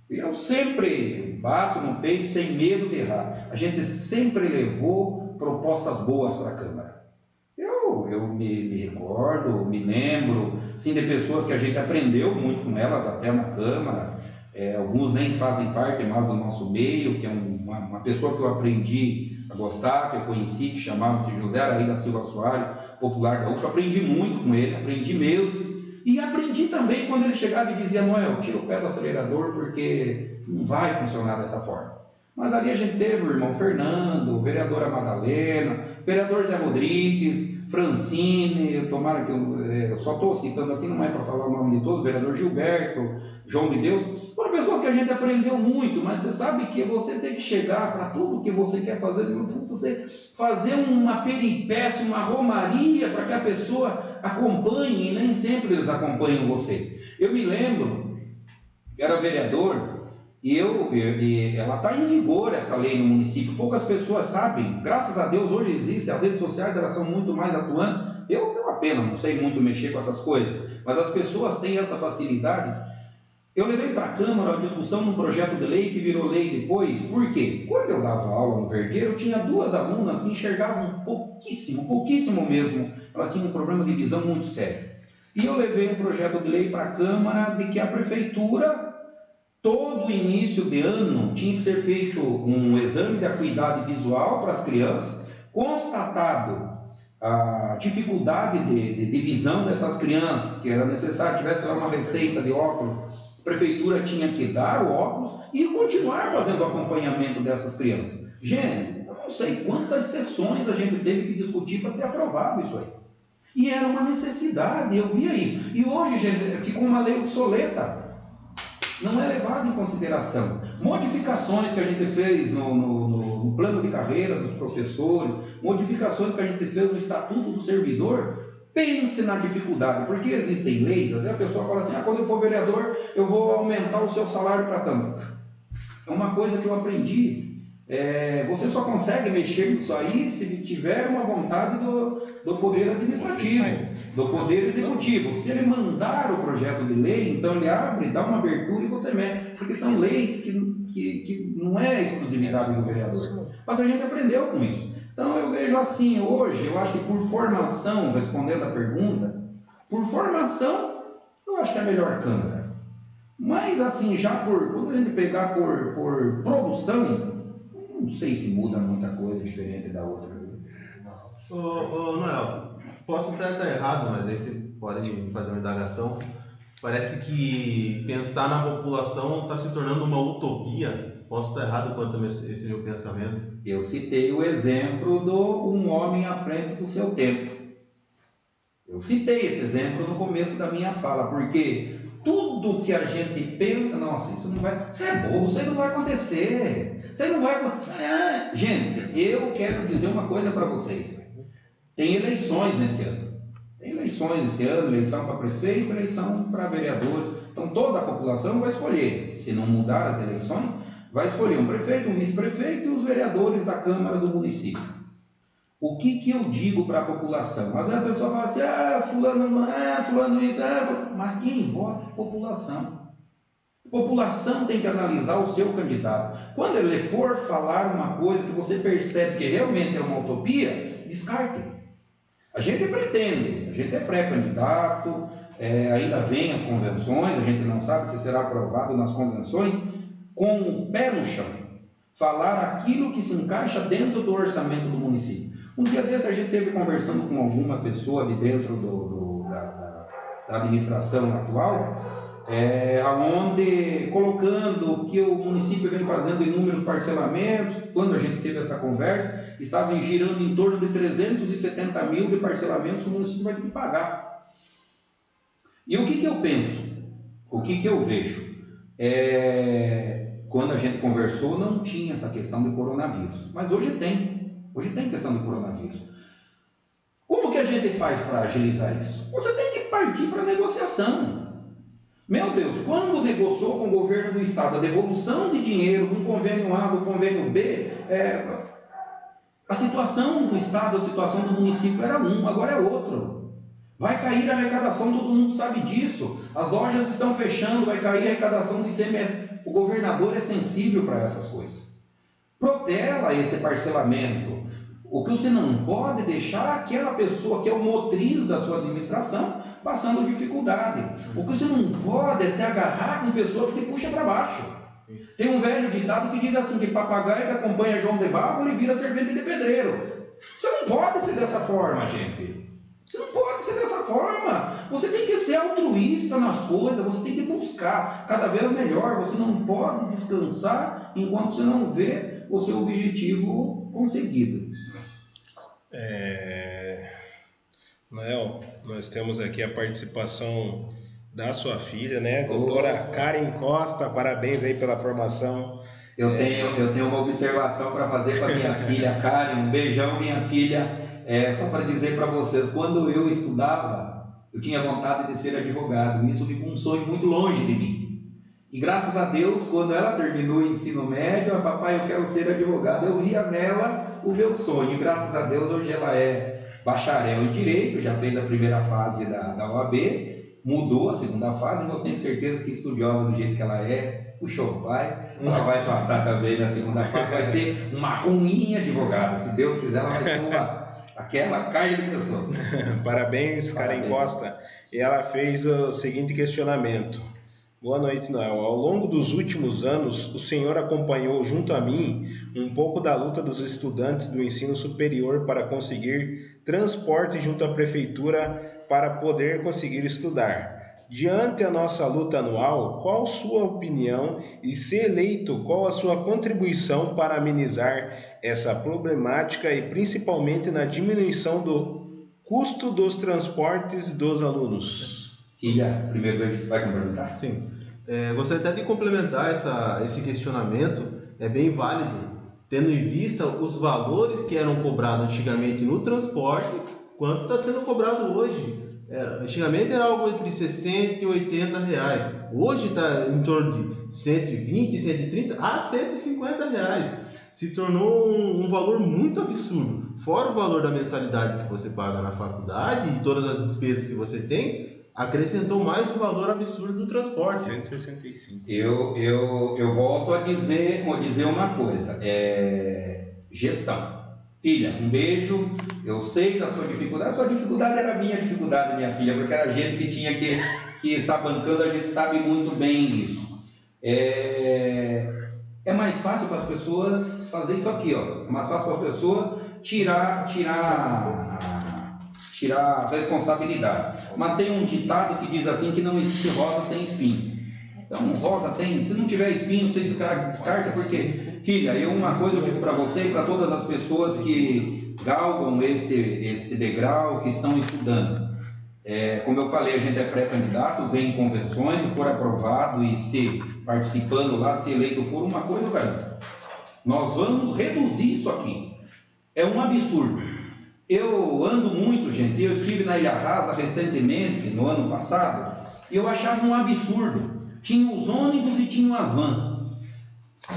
Eu sempre bato no peito sem medo de errar. A gente sempre levou propostas boas para a Câmara. Eu me recordo, me lembro, sim, de pessoas que a gente aprendeu muito com elas até na Câmara. Alguns nem fazem parte mais do nosso meio, que é uma pessoa que eu aprendi a gostar, que eu conheci, que chamava-se José Araí da Silva Soares, popular gaúcho. Aprendi muito com ele, aprendi mesmo. E aprendi também quando ele chegava e dizia: Noel, tira o pé do acelerador porque não vai funcionar dessa forma. Mas ali a gente teve o irmão Fernando, vereadora Madalena, vereador Zé Rodrigues, Francine, tomara que eu só estou citando aqui, não é para falar o nome de todos, vereador Gilberto, João de Deus, foram pessoas que a gente aprendeu muito, mas você sabe que você tem que chegar para tudo que você quer fazer, você fazer uma peripécia, uma romaria para que a pessoa acompanhe, e nem sempre eles acompanham você. Eu me lembro, era vereador, e ela está em vigor essa lei no município, poucas pessoas sabem, graças a Deus hoje existe, as redes sociais elas são muito mais atuantes, eu tenho uma pena, não sei muito mexer com essas coisas, mas as pessoas têm essa facilidade. Eu levei para a Câmara a discussão de um projeto de lei que virou lei depois, por quê? Quando eu dava aula no Vergueiro, eu tinha duas alunas que enxergavam pouquíssimo mesmo, elas tinham um problema de visão muito sério. E eu levei um projeto de lei para a Câmara de que a Prefeitura, todo início de ano, tinha que ser feito um exame de acuidade visual para as crianças, constatado a dificuldade de visão dessas crianças, que era necessário, tivesse lá uma receita de óculos, a Prefeitura tinha que dar o óculos e continuar fazendo o acompanhamento dessas crianças. Gente, eu não sei quantas sessões a gente teve que discutir para ter aprovado isso aí. E era uma necessidade, eu via isso. E hoje, gente, ficou uma lei obsoleta. Não é levado em consideração. Modificações que a gente fez no plano de carreira dos professores, modificações que a gente fez no Estatuto do Servidor, pense na dificuldade, porque existem leis, até a pessoa fala assim, quando eu for vereador, eu vou aumentar o seu salário para tanto. É uma coisa que eu aprendi, você só consegue mexer nisso aí se tiver uma vontade do poder administrativo, do poder executivo. Se ele mandar o projeto de lei, então ele abre, dá uma abertura e você mexe, porque são leis que não é exclusividade do vereador. Mas a gente aprendeu com isso. Então eu vejo assim, hoje, eu acho que por formação, respondendo a pergunta, por formação, eu acho que é a melhor Câmara. Mas assim, quando a gente pegar por produção, não sei se muda muita coisa diferente da outra. Noel, posso até estar errado, mas aí você pode me fazer uma indagação. Parece que pensar na população está se tornando uma utopia. Posso estar errado quanto a esse meu pensamento? Eu citei o exemplo do um homem à frente do seu tempo. Eu citei esse exemplo no começo da minha fala, porque tudo que a gente pensa, nossa, isso não vai... Você é bobo, isso aí não vai acontecer. Isso aí não vai acontecer. Gente, eu quero dizer uma coisa para vocês. Tem eleições nesse ano. Eleição para prefeito, eleição para vereadores. Então toda a população vai escolher. Se não mudar as eleições, vai escolher um prefeito, um vice-prefeito e os vereadores da Câmara do município. O que eu digo para a população? Às vezes a pessoa fala assim, fulano não é, fulano isso, mas quem vota é a população. A população tem que analisar o seu candidato. Quando ele for falar uma coisa que você percebe que realmente é uma utopia, descarte. A gente pretende, a gente é pré-candidato, ainda vem as convenções, a gente não sabe se será aprovado nas convenções, com o pé no chão, falar aquilo que se encaixa dentro do orçamento do município. Um dia desse a gente esteve conversando com alguma pessoa de dentro da administração atual, aonde colocando que o município vem fazendo inúmeros parcelamentos. Quando a gente teve essa conversa, estava girando em torno de 370 mil de parcelamentos que o município vai ter que pagar. E o que eu penso? O que eu vejo? Quando a gente conversou, não tinha essa questão de coronavírus, mas hoje tem. Hoje tem questão de coronavírus. Como que a gente faz para agilizar isso? Você tem que partir para a negociação. Meu Deus, quando negociou com o governo do estado a devolução de dinheiro do convênio A, do convênio B, a situação do estado, a situação do município era um, agora é outro. Vai cair a arrecadação, todo mundo sabe disso. As lojas estão fechando, vai cair a arrecadação do ICMS. O governador é sensível para essas coisas. Protela esse parcelamento. O que você não pode deixar aquela pessoa que é o motriz da sua administração passando dificuldade. O que você não pode é se agarrar com pessoa que te puxa para baixo. Tem um velho ditado que diz assim, que papagaio que acompanha João de Barro, ele vira servente de pedreiro. Você não pode ser dessa forma, gente. Você não pode ser dessa forma. Você tem que ser altruísta nas coisas, você tem que buscar cada vez melhor. Você não pode descansar enquanto você não vê o seu objetivo conseguido. Noel, nós temos aqui a participação da sua filha, né? Doutora Karen Costa, parabéns aí pela formação. Eu tenho uma observação para fazer com a minha filha Karen, um beijão, minha filha. Só para dizer para vocês, quando eu estudava, eu tinha vontade de ser advogado, isso ficou um sonho muito longe de mim. E graças a Deus, quando ela terminou o ensino médio, papai, eu quero ser advogado, eu via nela o meu sonho. E graças a Deus, hoje ela é bacharel em Direito, já fez a primeira fase da OAB, mudou a segunda fase, mas eu tenho certeza que estudiosa do jeito que ela é, puxou o pai, ela vai passar também na segunda fase, vai ser uma ruim advogada, se Deus quiser, ela vai ser aquela carne de pessoas. Parabéns, Karen Costa. E ela fez o seguinte questionamento. Boa noite, Noel. Ao longo dos últimos anos, o senhor acompanhou junto a mim um pouco da luta dos estudantes do ensino superior para conseguir transporte junto à prefeitura para poder conseguir estudar. Diante a nossa luta anual, qual sua opinião e, se eleito, qual a sua contribuição para amenizar essa problemática e principalmente na diminuição do custo dos transportes dos alunos? Filha, primeiro beijo, vai complementar? Sim. Gostaria até de complementar esse questionamento, é bem válido, tendo em vista os valores que eram cobrados antigamente no transporte, quanto está sendo cobrado hoje. Antigamente era algo entre 60 e 80 reais. Hoje está em torno de 120, 130 a 150 reais. Se tornou um valor muito absurdo. Fora o valor da mensalidade que você paga na faculdade e todas as despesas que você tem, acrescentou mais o valor absurdo do transporte. 165. Eu volto a dizer uma coisa. Gestão. Filha, um beijo. Eu sei da sua dificuldade. A sua dificuldade era a minha dificuldade, minha filha, porque era a gente que tinha que estar bancando, a gente sabe muito bem isso. É mais fácil para as pessoas fazer isso aqui, ó. É mais fácil para a pessoa tirar a responsabilidade. Mas tem um ditado que diz assim, que não existe rosa sem espinho. Então, rosa tem, se não tiver espinho, você descarta, porque, filha, uma coisa eu digo para você e para todas as pessoas que galgam esse degrau, que estão estudando. Como eu falei, a gente é pré-candidato, vem em convenções, se for aprovado e se participando lá, se eleito for, uma coisa, velho, nós vamos reduzir isso aqui. É um absurdo. Eu ando muito, gente, eu estive na Ilha Rasa recentemente, no ano passado, e eu achava um absurdo. Tinha os ônibus e tinha as vans.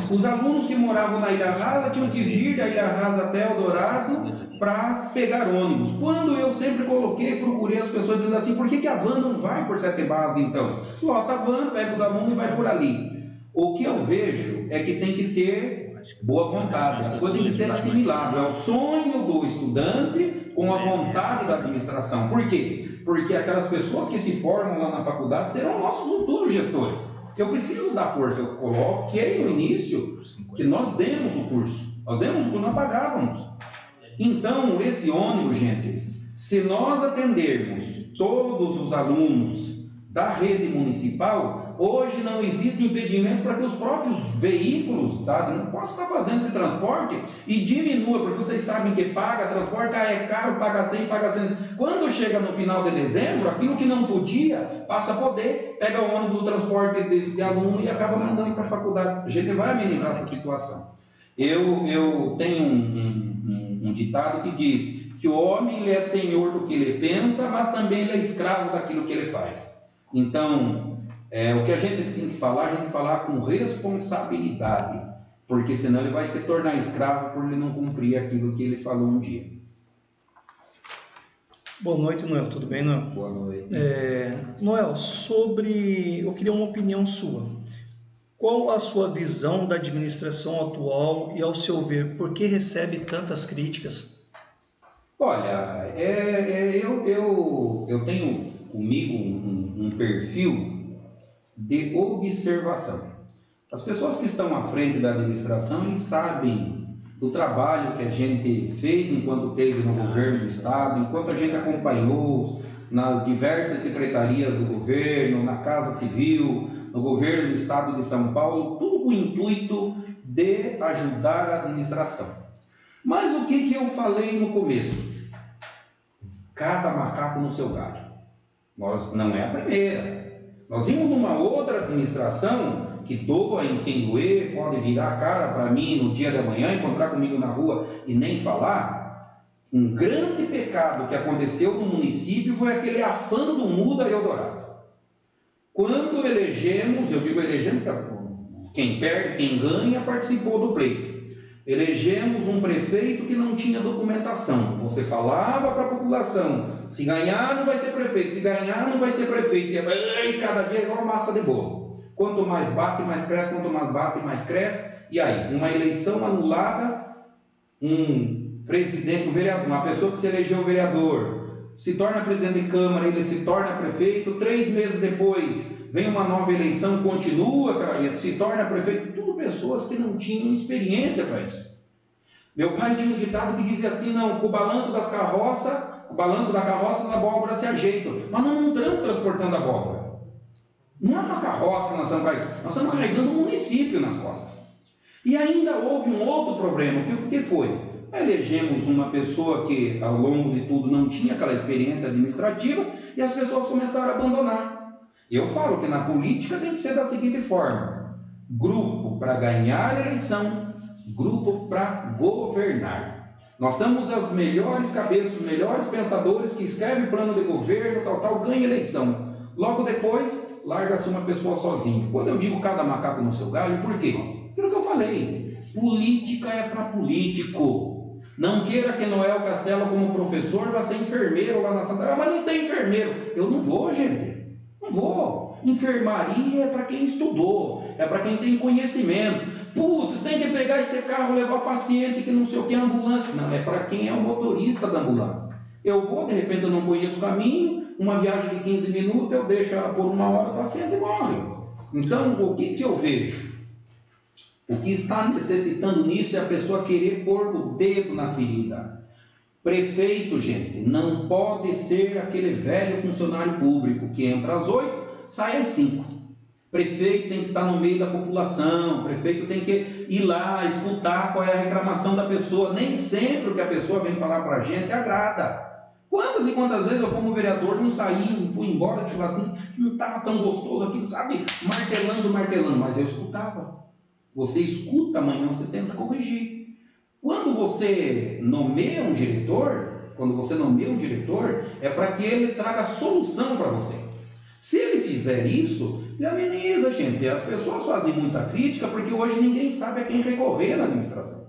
Os alunos que moravam na Ilha Rasa tinham que vir da Ilha Rasa até Eldorado para pegar ônibus. Quando eu sempre procurei as pessoas dizendo assim, por que a van não vai por Sete Barras então? Lota a van, pega os alunos e vai por ali. O que eu vejo é que tem que ter boa vontade. As coisas têm que ser assimiladas. É o sonho do estudante com a vontade da administração. Por quê? Porque aquelas pessoas que se formam lá na faculdade serão nossos futuros gestores. Eu preciso dar força. Eu coloquei no início que nós demos o curso. Nós demos o curso, nós pagávamos. Então, esse ônibus, gente, se nós atendermos todos os alunos da rede municipal, hoje não existe impedimento para que os próprios veículos, tá, não possam estar fazendo esse transporte e diminua, porque vocês sabem que paga transporte, é caro, paga 100, paga 100. Quando chega no final de dezembro, aquilo que não podia, passa a poder, pega o ônibus do transporte de aluno e acaba mandando para a faculdade. A gente vai amenizar essa situação. Eu tenho um ditado que diz que o homem ele é senhor do que ele pensa, mas também ele é escravo daquilo que ele faz. Então, o que a gente tem que falar, a gente tem que falar com responsabilidade, porque senão ele vai se tornar escravo por ele não cumprir aquilo que ele falou um dia. Boa noite, Noel. Tudo bem, Noel? Boa noite. Noel, eu queria uma opinião sua. Qual a sua visão da administração atual e, ao seu ver, por que recebe tantas críticas? Olha, eu tenho comigo um perfil de observação. As pessoas que estão à frente da administração, eles sabem do trabalho que a gente fez enquanto esteve no governo do estado, enquanto a gente acompanhou nas diversas secretarias do governo, na Casa Civil, no governo do estado de São Paulo, tudo com o intuito de ajudar a administração. Mas o que eu falei no começo? Cada macaco no seu galho. Nós não é a primeira. Nós vimos numa outra administração que doa em quem doer, pode virar a cara para mim no dia de amanhã, encontrar comigo na rua e nem falar. Um grande pecado que aconteceu no município foi aquele afã do Muda Eldorado. Quando elegemos, eu digo elegemos, quem perde, quem ganha, participou do pleito. Elegemos um prefeito que não tinha documentação. Você falava para a população, se ganhar não vai ser prefeito, se ganhar não vai ser prefeito. E cada dia é igual massa de bolo. Quanto mais bate, mais cresce, quanto mais bate, mais cresce. E aí, uma eleição anulada, um presidente, um vereador, uma pessoa que se elegeu vereador, se torna presidente de Câmara, ele se torna prefeito, 3 meses depois vem uma nova eleição, continua, se torna prefeito, tudo pessoas que não tinham experiência para isso. Meu pai tinha um ditado que dizia assim, não, com o balanço das carroças, o balanço da carroça, as abóboras se ajeitam, mas nós não estamos transportando abóbora. Não é uma carroça que nós estamos carregando um município nas costas. E ainda houve um outro problema, o que foi? Elegemos uma pessoa que ao longo de tudo não tinha aquela experiência administrativa e as pessoas começaram a abandonar. Eu falo que na política tem que ser da seguinte forma: grupo para ganhar a eleição, grupo para governar. Nós temos os melhores cabeças, os melhores pensadores que escrevem plano de governo, ganha eleição. Logo depois, larga-se uma pessoa sozinha. Quando eu digo cada macaco no seu galho, por quê? Aquilo que eu falei, política é para político. Não queira que Noel Castelo, como professor, vá ser enfermeiro lá na Santa... mas não tem enfermeiro. Eu não vou, gente. Não vou. Enfermaria é para quem estudou, é para quem tem conhecimento. Putz, tem que pegar esse carro, levar o paciente que não sei o que, ambulância. Não, é para quem é o motorista da ambulância. Eu vou, de repente eu não conheço o caminho, uma viagem de 15 minutos, eu deixo ela por 1 hora, o paciente morre. Então, o que eu vejo? O que está necessitando nisso é a pessoa querer pôr o dedo na ferida. Prefeito, gente, não pode ser aquele velho funcionário público que entra às 8, sai às 5. Prefeito tem que estar no meio da população, prefeito tem que ir lá, escutar qual é a reclamação da pessoa. Nem sempre o que a pessoa vem falar para a gente agrada. Quantas e quantas vezes eu, como vereador, não saí, não fui embora de churrasquinho, não estava tão gostoso aquilo, sabe? Martelando, mas eu escutava. Você escuta, amanhã você tenta corrigir. Quando você nomeia um diretor, é para que ele traga solução para você. Se ele fizer isso, ele ameniza, gente. As pessoas fazem muita crítica porque hoje ninguém sabe a quem recorrer na administração.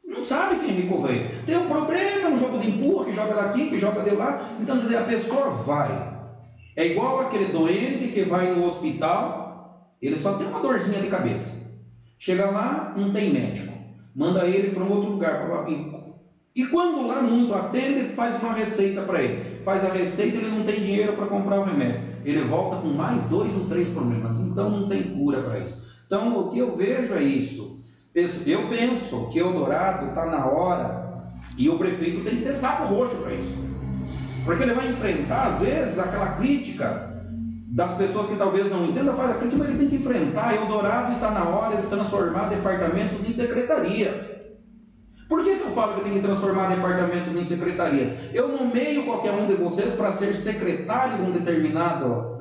Não sabe quem recorrer. Tem um problema, um jogo de empurra, que joga daqui, que joga de lá. Então, dizer, a pessoa vai. É igual aquele doente que vai no hospital, ele só tem uma dorzinha de cabeça. Chega lá, não tem médico. Manda ele para um outro lugar. E quando lá muito atende, faz uma receita para ele. Faz a receita, ele não tem dinheiro para comprar o remédio. Ele volta com mais 2 ou 3 problemas. Então não tem cura para isso. Então o que eu vejo é isso. Eu penso que Eldorado está na hora, e o prefeito tem que ter saco roxo para isso. Porque ele vai enfrentar, às vezes, aquela crítica das pessoas que talvez não entendam, faz a crítica, mas ele tem que enfrentar. Eldorado está na hora de transformar departamentos em secretarias. Por que eu falo que tem que transformar departamentos em secretarias? Eu nomeio qualquer um de vocês para ser secretário de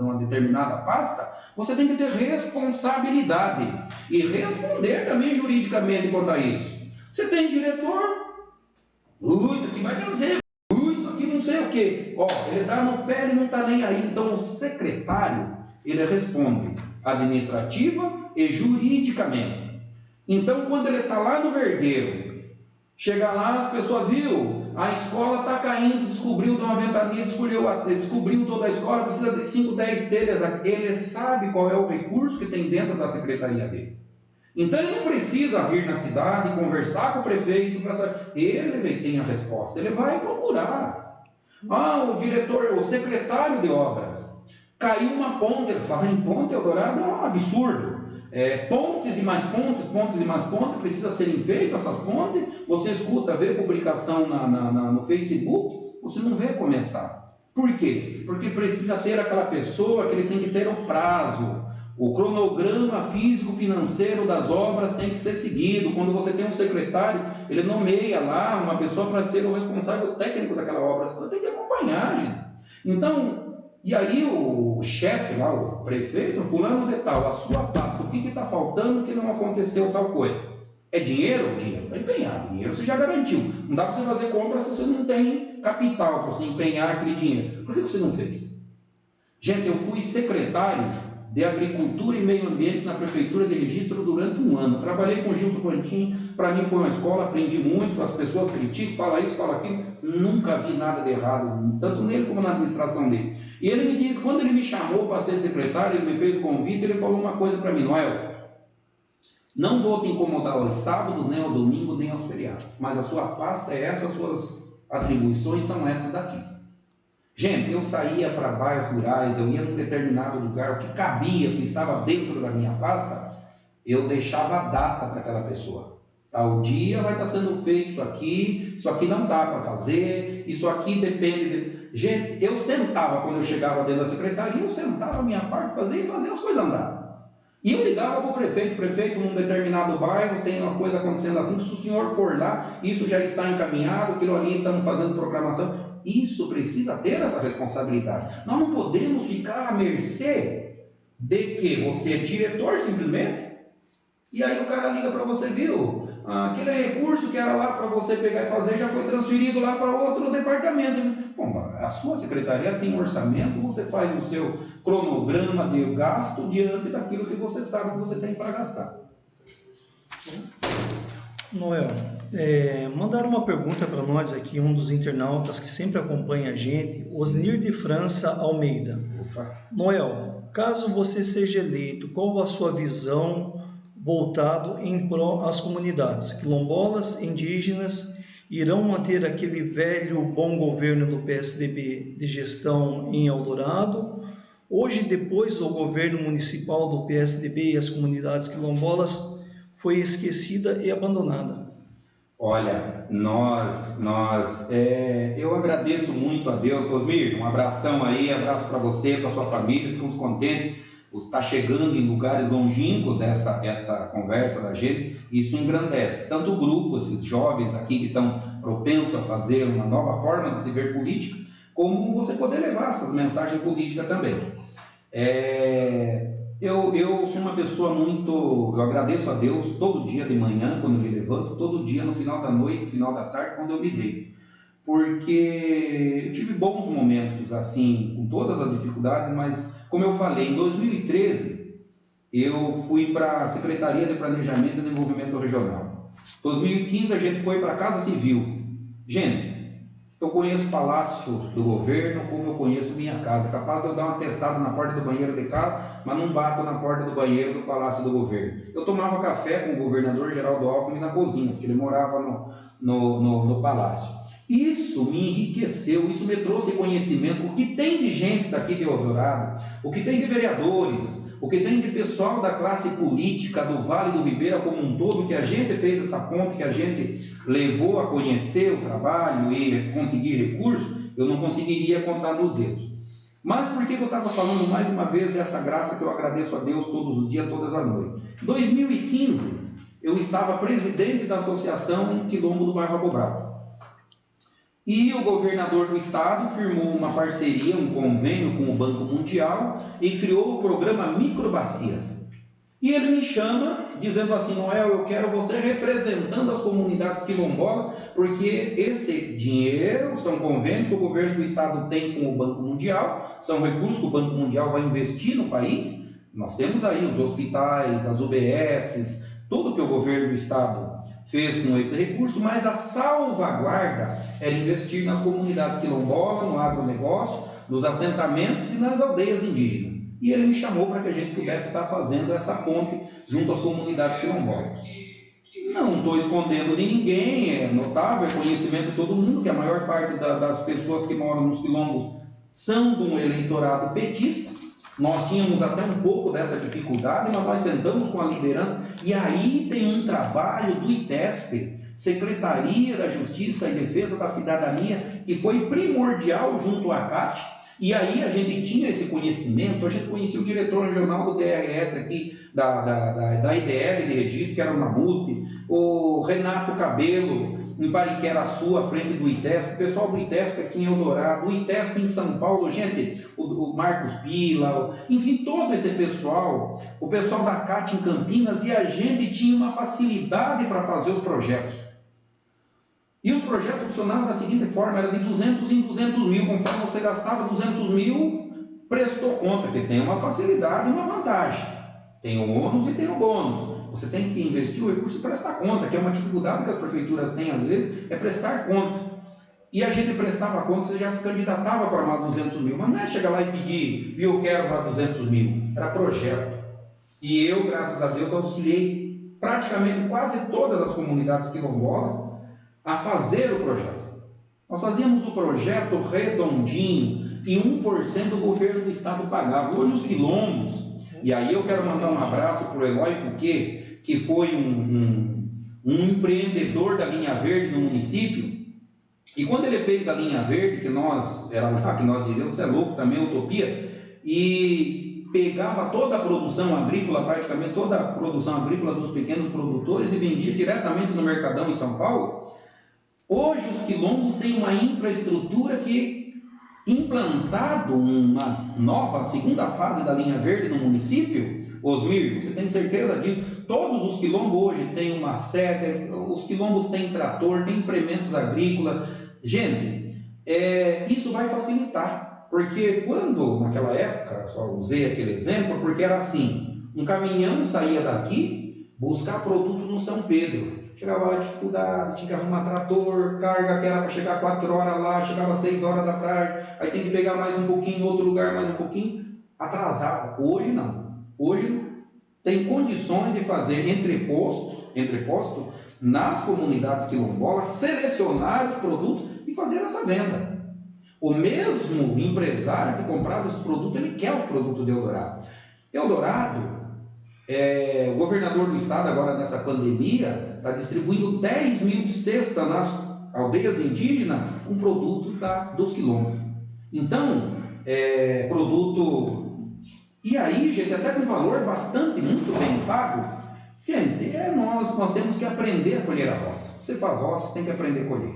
uma determinada pasta. Você tem que ter responsabilidade e responder também juridicamente quanto a isso. Você tem diretor, isso aqui vai trazer, isso aqui não sei o que. Ele está no pé, ele não está nem aí. Então o secretário, ele responde administrativa e juridicamente. Então quando ele está lá no vergueiro, chega lá, as pessoas viu, a escola está caindo, descobriu de uma ventania, descobriu toda a escola, precisa de 5, 10 telhas. Ele sabe qual é o recurso que tem dentro da secretaria dele. Então ele não precisa vir na cidade, conversar com o prefeito, ele tem a resposta, ele vai procurar. O diretor, o secretário de obras, caiu uma ponte, ele fala em ponte, Eldorado é um absurdo. Pontes e mais pontes, precisa serem feitas essas pontes. Você escuta, vê publicação no Facebook, você não vê começar. Por quê? Porque precisa ter aquela pessoa que ele tem que ter o prazo, o cronograma físico-financeiro das obras tem que ser seguido. Quando você tem um secretário, ele nomeia lá uma pessoa para ser o responsável técnico daquela obra, você tem que acompanhar, gente. Então, e aí o chefe lá, o prefeito, fulano de tal, a sua pasta, o que está faltando que não aconteceu tal coisa? É dinheiro? Dinheiro está empenhado, dinheiro você já garantiu. Não dá para você fazer compra se você não tem capital para você empenhar aquele dinheiro. Por que você não fez? Gente, eu fui secretário de Agricultura e Meio Ambiente na Prefeitura de Registro durante 1 ano. Trabalhei com o Gilson Fantin, para mim foi uma escola, aprendi muito, as pessoas criticam, fala isso, fala aquilo, nunca vi nada de errado, tanto nele como na administração dele. E ele me diz, quando ele me chamou para ser secretário, ele me fez o convite, ele falou uma coisa para mim: Noel, não vou te incomodar aos sábados, nem ao domingo, nem aos feriados, mas a sua pasta é essa, as suas atribuições são essas daqui. Gente, eu saía para bairros rurais, eu ia num determinado lugar, o que cabia, o que estava dentro da minha pasta, eu deixava a data para aquela pessoa. Tal dia vai estar sendo feito isso aqui não dá para fazer, isso aqui depende de... Gente, eu sentava, quando eu chegava dentro da secretaria, eu sentava a minha parte, fazia as coisas andar. E eu ligava para o prefeito, num determinado bairro, tem uma coisa acontecendo assim, se o senhor for lá, isso já está encaminhado, aquilo ali, estamos fazendo programação. Isso precisa ter essa responsabilidade. Nós não podemos ficar à mercê de que você é diretor simplesmente, e aí o cara liga para você, viu? Aquele recurso que era lá para você pegar e fazer já foi transferido lá para outro departamento. Bom, a sua secretaria tem um orçamento, você faz o seu cronograma de gasto diante daquilo que você sabe que você tem para gastar. Noel, mandaram uma pergunta para nós aqui, um dos internautas que sempre acompanha a gente, Osnir de França Almeida. Opa. Noel, caso você seja eleito, qual a sua visão voltado em pró às comunidades? Quilombolas, indígenas, irão manter aquele velho bom governo do PSDB de gestão em Eldorado? Hoje, depois do governo municipal do PSDB e as comunidades quilombolas, foi esquecida e abandonada. Olha, eu agradeço muito a Deus. Osmir, um abração aí, abraço para você, para sua família, ficamos contentes. Está chegando em lugares longínquos essa conversa da gente, isso engrandece tanto o grupo, esses jovens aqui que estão propensos a fazer uma nova forma de se ver política, como você poder levar essas mensagens políticas também. Eu sou uma pessoa eu agradeço a Deus todo dia de manhã, quando eu me levanto, todo dia no final da noite, final da tarde, quando eu me deito. Porque eu tive bons momentos, assim, com todas as dificuldades, mas, como eu falei, em 2013, eu fui para a Secretaria de Planejamento e Desenvolvimento Regional. Em 2015, a gente foi para a Casa Civil. Gente, Eu conheço o palácio do governo como eu conheço minha casa. Capaz de eu dar uma testada na porta do banheiro de casa, mas não bato na porta do banheiro do palácio do governo. Eu tomava café com o governador Geraldo Alckmin na cozinha, porque ele morava no palácio. Isso me enriqueceu, isso me trouxe conhecimento. O que tem de gente daqui de Eldorado, o que tem de vereadores, o que tem de pessoal da classe política do Vale do Ribeira como um todo, que a gente fez essa ponte, que a gente levou a conhecer o trabalho e conseguir recursos, eu não conseguiria contar nos dedos. Mas por que eu estava falando mais uma vez dessa graça que eu agradeço a Deus todos os dias, todas as noites? Em 2015, eu estava presidente da Associação Quilombo do Bairro Abobrado. E o governador do estado firmou uma parceria, um convênio com o Banco Mundial e criou o programa Microbacias. E ele me chama dizendo assim: Noel, eu quero você representando as comunidades quilombolas, porque esse dinheiro são convênios que o governo do estado tem com o Banco Mundial, são recursos que o Banco Mundial vai investir no país. Nós temos aí os hospitais, as UBSs, tudo que o governo do estado fez com esse recurso, mas a salvaguarda era investir nas comunidades quilombolas, no agronegócio, nos assentamentos e nas aldeias indígenas. E ele me chamou para que a gente pudesse estar fazendo essa ponte junto às comunidades quilombolas. Não estou escondendo de ninguém, é notável, é conhecimento de todo mundo, que a maior parte das pessoas que moram nos quilombos são de um eleitorado petista. Nós tínhamos até um pouco dessa dificuldade, mas nós sentamos com a liderança, e aí tem um trabalho do ITESP, Secretaria da Justiça e Defesa da Cidadania, que foi primordial junto à CAT. E aí a gente tinha esse conhecimento, a gente conhecia o diretor regional do DRS aqui, da IDR de Registro, que era o Mamute, o Renato Cabelo, em Pariqueraçu, à frente do ITESP, o pessoal do ITESP aqui em Eldorado, o ITESP em São Paulo, gente, o Marcos Pila, enfim, todo esse pessoal, o pessoal da CAT em Campinas, e a gente tinha uma facilidade para fazer os projetos. E os projetos funcionavam da seguinte forma: era de 200 em 200 mil, conforme você gastava 200 mil, prestou conta, que tem uma facilidade e uma vantagem. Tem o ônus e tem o bônus. Você tem que investir o recurso e prestar conta, que é uma dificuldade que as prefeituras têm às vezes, é prestar conta. E a gente prestava conta, você já se candidatava para mais 200 mil, mas não é chegar lá e pedir, eu quero para 200 mil, era projeto. E eu, graças a Deus, auxiliei praticamente quase todas as comunidades quilombolas a fazer o projeto. Nós fazíamos o projeto redondinho e 1% o governo do estado pagava. Hoje os quilombos, e aí eu quero mandar um abraço para o Eloy Fouquet, que foi um empreendedor da linha verde no município, e quando ele fez a linha verde, que nós dizíamos, você é louco também, utopia, e pegava toda a produção agrícola, praticamente toda a produção agrícola dos pequenos produtores e vendia diretamente no Mercadão em São Paulo. Hoje os quilombos têm uma infraestrutura que, implantado uma nova, segunda fase da linha verde no município, Osmir, você tem certeza disso? Todos os quilombos hoje têm uma sede, os quilombos têm trator, têm implementos agrícolas. Gente, isso vai facilitar, porque quando, naquela época, só usei aquele exemplo, porque era assim, um caminhão saía daqui buscar produto no São Pedro. Chegava lá dificuldade, tinha que arrumar trator, carga que era para chegar 4 horas lá, chegava 6 horas da tarde, aí tem que pegar mais um pouquinho em outro lugar, mais um pouquinho, atrasava. Hoje não. Hoje tem condições de fazer entreposto nas comunidades quilombolas, selecionar os produtos e fazer essa venda. O mesmo empresário que comprava esse produto, ele quer o produto de Eldorado. Eldorado, o governador do estado, agora nessa pandemia, está distribuindo 10 mil cestas nas aldeias indígenas com produto dos quilombos. Então, produto... E aí, gente, até com valor bastante, muito bem pago. Gente, nós temos que aprender a colher a roça. Você faz roça, você tem que aprender a colher.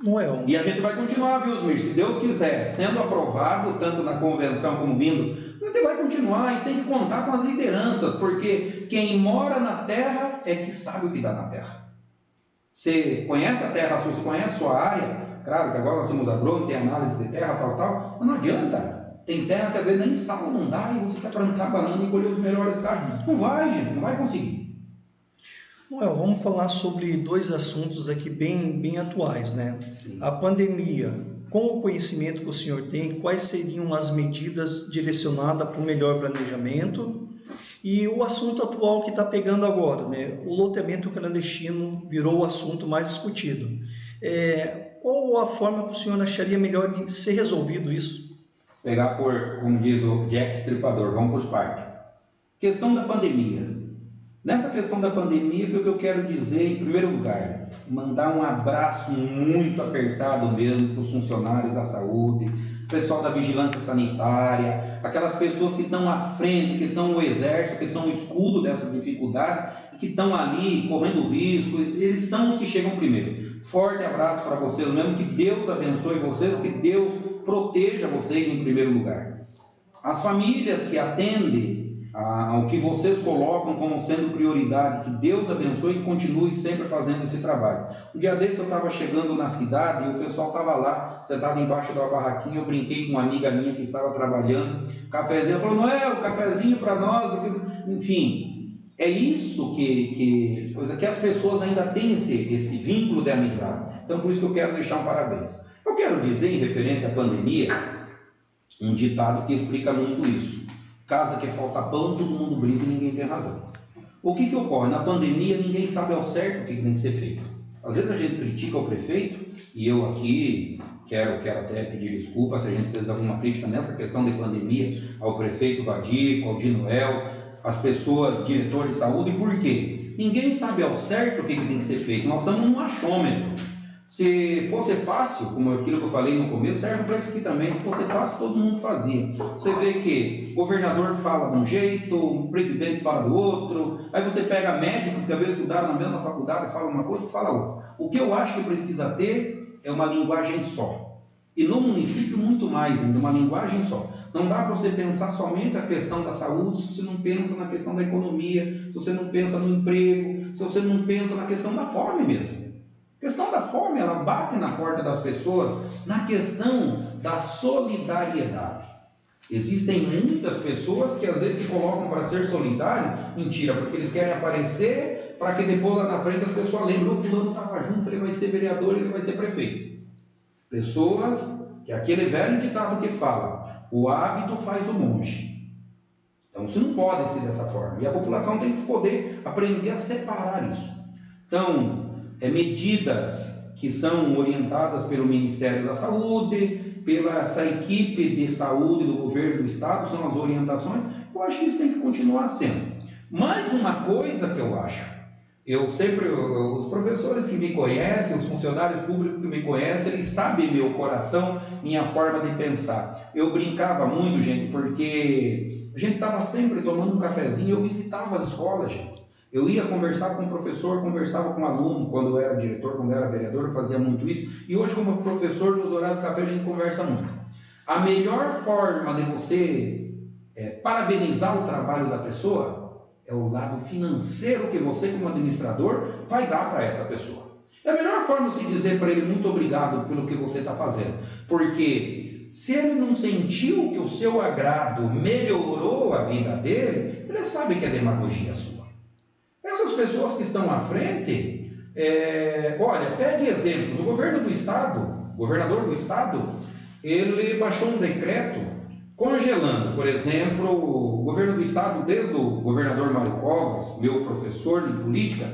Noel. E a gente vai continuar, viu, Osmir? Se Deus quiser, sendo aprovado, tanto na convenção como vindo, a gente vai continuar e tem que contar com as lideranças, porque quem mora na terra é que sabe o que dá na terra. Você conhece a terra sua, você conhece a sua área, claro que agora nós temos agrônomo, tem análise de terra, tal, mas não adianta. Tem terra que às vezes nem sal não dá e você quer plantar banana e colher os melhores cachos. Não vai, gente, não vai conseguir. Noel, vamos falar sobre dois assuntos aqui bem atuais, né? Sim. A pandemia. Com o conhecimento que o senhor tem, quais seriam as medidas direcionadas para o melhor planejamento? E o assunto atual que está pegando agora, né? O loteamento clandestino virou o assunto mais discutido. Qual a forma que o senhor acharia melhor de ser resolvido isso? Pegar por, como diz o Jack Stripador, vamos para os parques. Questão da pandemia. Nessa questão da pandemia, o que eu quero dizer, em primeiro lugar, mandar um abraço muito apertado mesmo para os funcionários da saúde, pessoal da vigilância sanitária, aquelas pessoas que estão à frente, que são o exército, que são o escudo dessa dificuldade, que estão ali correndo risco, eles são os que chegam primeiro. Forte abraço para vocês mesmo, que Deus abençoe vocês, que Deus proteja vocês em primeiro lugar. As famílias que atendem ao que vocês colocam como sendo prioridade, que Deus abençoe e continue sempre fazendo esse trabalho. Um dia desse eu estava chegando na cidade e o pessoal estava lá, sentado embaixo da barraquinha, eu brinquei com uma amiga minha que estava trabalhando, cafezinho, falou, Noel, cafezinho para nós, porque... enfim, é isso que as pessoas ainda têm esse vínculo de amizade. Então por isso que eu quero deixar um parabéns. Eu quero dizer, em referente à pandemia, um ditado que explica muito isso. Casa que falta pão, todo mundo briga e ninguém tem razão. O que ocorre? Na pandemia, ninguém sabe ao certo o que tem que ser feito. Às vezes a gente critica o prefeito, e eu aqui quero até pedir desculpa se a gente fez alguma crítica nessa questão de pandemia ao prefeito Vadir, ao Noel, as pessoas, diretores de saúde, por quê? Ninguém sabe ao certo o que tem que ser feito. Nós estamos num achômetro. Se fosse fácil, como aquilo que eu falei no começo, serve para isso aqui também. Se fosse fácil, todo mundo fazia. Você vê que o governador fala de um jeito, o presidente fala do outro, aí você pega médicos que às vezes estudaram na mesma faculdade, fala uma coisa e fala outra. O que eu acho que precisa ter é uma linguagem só. E no município, muito mais ainda, uma linguagem só. Não dá para você pensar somente a questão da saúde se você não pensa na questão da economia, se você não pensa no emprego, se você não pensa na questão da fome mesmo. A questão da fome, ela bate na porta das pessoas na questão da solidariedade. Existem muitas pessoas que às vezes se colocam para ser solidários, mentira, porque eles querem aparecer para que depois lá na frente as pessoas lembrem, o fulano estava junto, ele vai ser vereador, ele vai ser prefeito. Pessoas que aquele velho ditado que fala, o hábito faz o monge. Então você não pode ser dessa forma. E a população tem que poder aprender a separar isso. Então, medidas que são orientadas pelo Ministério da Saúde, pela essa equipe de saúde do governo do estado, são as orientações, eu acho que isso tem que continuar sendo. Mais uma coisa que eu acho, os professores que me conhecem, os funcionários públicos que me conhecem, eles sabem meu coração, minha forma de pensar. Eu brincava muito, gente, porque a gente estava sempre tomando um cafezinho, eu visitava as escolas, gente. Eu ia conversar com o professor, conversava com o aluno, quando eu era diretor, quando eu era vereador, eu fazia muito isso. E hoje, como professor, nos horários do café, a gente conversa muito. A melhor forma de você parabenizar o trabalho da pessoa é o lado financeiro que você, como administrador, vai dar para essa pessoa. É a melhor forma de se dizer para ele muito obrigado pelo que você está fazendo. Porque se ele não sentiu que o seu agrado melhorou a vida dele, ele sabe que é demagogia sua. Essas pessoas que estão à frente, olha, pede exemplo. No governo do estado, o governador do estado, ele baixou um decreto congelando, por exemplo, o governo do estado, desde o governador Mário Covas, meu professor de política,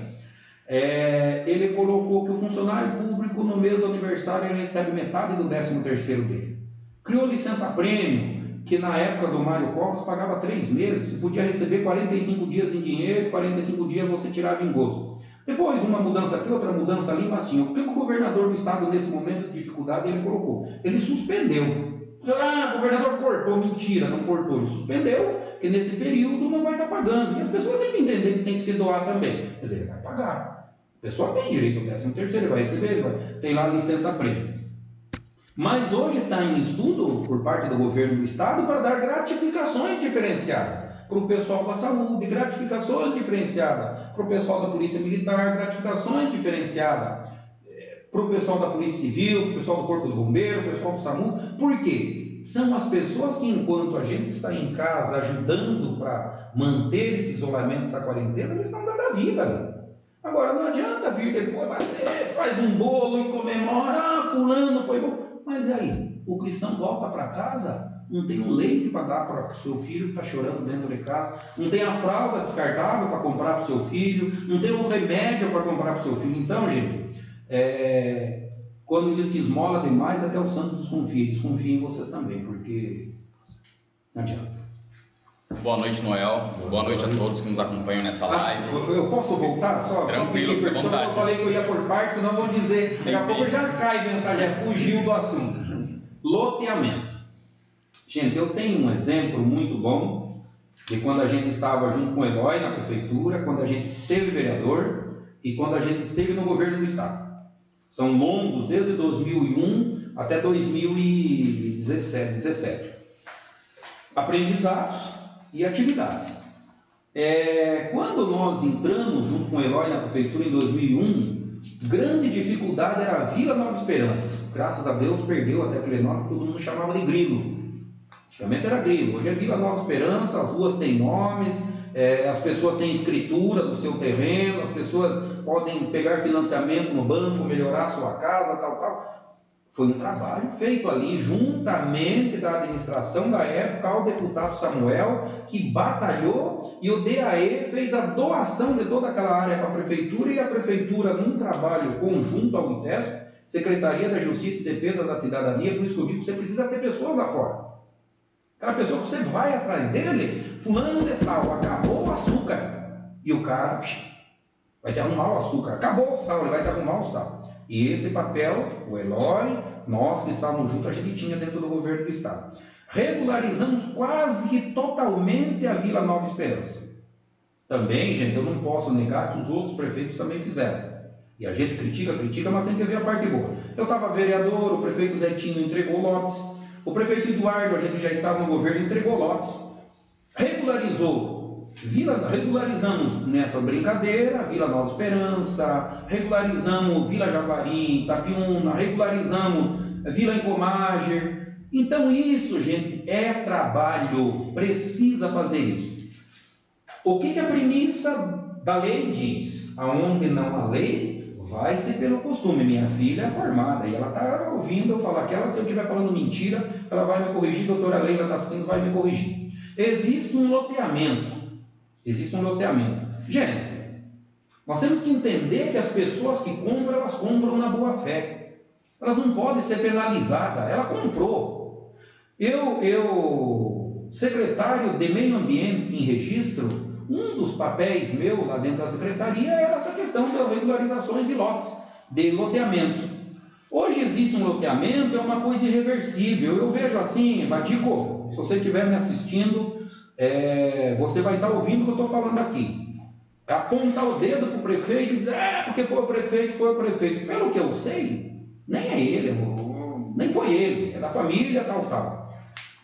ele colocou que o funcionário público no mês do aniversário ele recebe metade do 13º dele. Criou licença-prêmio, que na época do Mário Covas pagava 3 meses, você podia receber 45 dias em dinheiro, 45 dias você tirava em gozo. Depois, uma mudança aqui, outra mudança ali, mas assim, o que o governador do estado, nesse momento de dificuldade, ele colocou? Ele suspendeu. O governador cortou, mentira, não cortou, ele suspendeu, que nesse período não vai estar pagando. E as pessoas têm que entender que tem que se doar também. Mas ele vai pagar. A pessoa tem direito ao 13º, ele vai receber, tem lá a licença-prêmio. Mas hoje está em estudo, por parte do governo do estado, para dar gratificações diferenciadas para o pessoal da saúde, gratificações diferenciadas para o pessoal da polícia militar, gratificações diferenciadas para o pessoal da polícia civil, para o pessoal do corpo do bombeiro, para o pessoal do SAMU. Por quê? São as pessoas que, enquanto a gente está em casa ajudando para manter esse isolamento, essa quarentena, eles estão dando a vida, né? Agora, não adianta vir depois bater, faz um bolo e comemora, fulano foi bom. Mas e aí? O cristão volta para casa, não tem um leite para dar para o seu filho que está chorando dentro de casa, não tem a fralda descartável para comprar para o seu filho, não tem um remédio para comprar para o seu filho. Então, gente, quando diz que esmola demais, até o santo desconfia. Desconfia em vocês também, porque não adianta. Boa noite, Noel. Boa noite a todos que nos acompanham nessa live. Eu posso voltar? Tranquilo, fica à vontade. Eu falei que eu ia por partes, senão vão dizer, daqui a pouco já cai a mensagem, fugiu do assunto. Loteamento. Gente, eu tenho um exemplo muito bom de quando a gente estava junto com o Eloy na prefeitura, quando a gente esteve vereador e quando a gente esteve no governo do estado. São longos, desde 2001 até 2017. Aprendizados e atividades. Quando nós entramos junto com o Eloy na prefeitura em 2001, grande dificuldade era a Vila Nova Esperança. Graças a Deus perdeu até aquele nome que todo mundo chamava de Grilo. Antigamente era Grilo, hoje é Vila Nova Esperança, as ruas têm nomes, as pessoas têm escritura do seu terreno, as pessoas podem pegar financiamento no banco, melhorar a sua casa, tal. Foi um trabalho feito ali juntamente da administração da época ao deputado Samuel, que batalhou, e o DAE fez a doação de toda aquela área para a prefeitura, e a prefeitura, num trabalho conjunto ao ITESP, Secretaria da Justiça e Defesa da Cidadania, por isso que eu digo que você precisa ter pessoas lá fora. Aquela pessoa que você vai atrás dele, fulano de tal, acabou o açúcar, e o cara vai te arrumar o açúcar, acabou o sal, ele vai te arrumar o sal. E esse papel, o Eloy, nós que estávamos juntos, a gente tinha dentro do governo do estado. Regularizamos quase que totalmente a Vila Nova Esperança. Também, gente, eu não posso negar que os outros prefeitos também fizeram. E a gente critica, mas tem que ver a parte boa. Eu estava vereador, o prefeito Zetinho entregou lotes, o prefeito Eduardo, a gente já estava no governo, entregou lotes. Regularizamos nessa brincadeira Vila Nova Esperança, regularizamos Vila Jaguari, Itapiúna, regularizamos Vila Encomager. Então isso, gente, é trabalho, precisa fazer isso. O que a premissa da lei diz? Aonde não há lei, vai-se pelo costume. Minha filha é formada e ela está ouvindo eu falar que ela, se eu estiver falando mentira, ela vai me corrigir, doutora Leila está assistindo, vai me corrigir. Existe um loteamento. Gente, nós temos que entender que as pessoas que compram, elas compram na boa fé. Elas não podem ser penalizadas. Ela comprou. Eu, secretário de Meio Ambiente em Registro, um dos papéis meu lá dentro da secretaria era essa questão das regularizações de lotes, de loteamentos. Hoje existe um loteamento, é uma coisa irreversível. Eu vejo assim, Batico, se você estiver me assistindo, você vai estar ouvindo o que eu estou falando aqui. Apontar o dedo para o prefeito e dizer, porque foi o prefeito. Pelo que eu sei, nem é ele, nem foi ele, é da família, tal.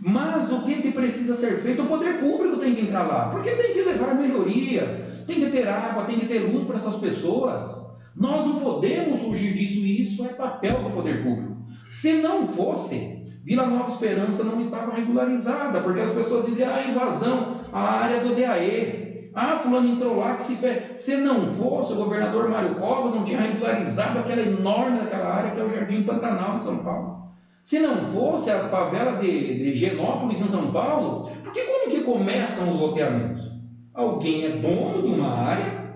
Mas o que precisa ser feito? O poder público tem que entrar lá, porque tem que levar melhorias, tem que ter água, tem que ter luz para essas pessoas. Nós não podemos fugir disso, e isso é papel do poder público. Se não fosse, Vila Nova Esperança não estava regularizada, porque as pessoas diziam, invasão, a área do DAE. Fulano entrou lá, que se não fosse o governador Mário Covas, não tinha regularizado aquela enorme daquela área que é o Jardim Pantanal de São Paulo. Se não fosse a favela de Genópolis em São Paulo, porque como que começam os loteamentos? Alguém é dono de uma área,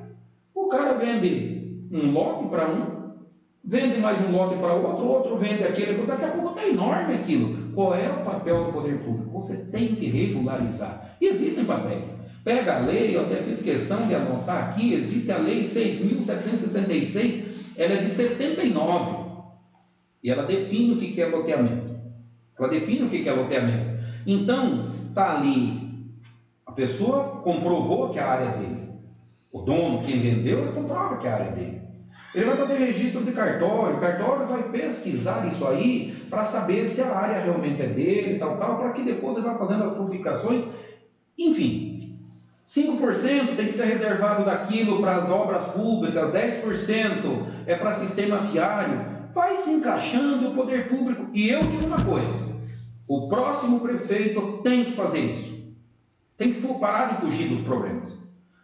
o cara vende um lote para um, vende mais um lote para outro vende aquele, daqui a pouco está enorme aquilo. Qual é o papel do poder público? Você tem que regularizar. E existem papéis. Pega a lei, eu até fiz questão de anotar aqui, existe a lei 6.766, ela é de 79, e ela define o que é loteamento. Então, está ali, a pessoa comprovou que a área é dele. O dono, quem vendeu, ele comprova que a área é dele. Ele vai fazer registro de cartório, o cartório vai pesquisar isso aí para saber se a área realmente é dele, tal, para que depois ele vá fazendo as publicações. Enfim, 5% tem que ser reservado daquilo para as obras públicas, 10% é para sistema viário. Vai se encaixando o poder público. E eu digo uma coisa, o próximo prefeito tem que fazer isso. Tem que parar de fugir dos problemas.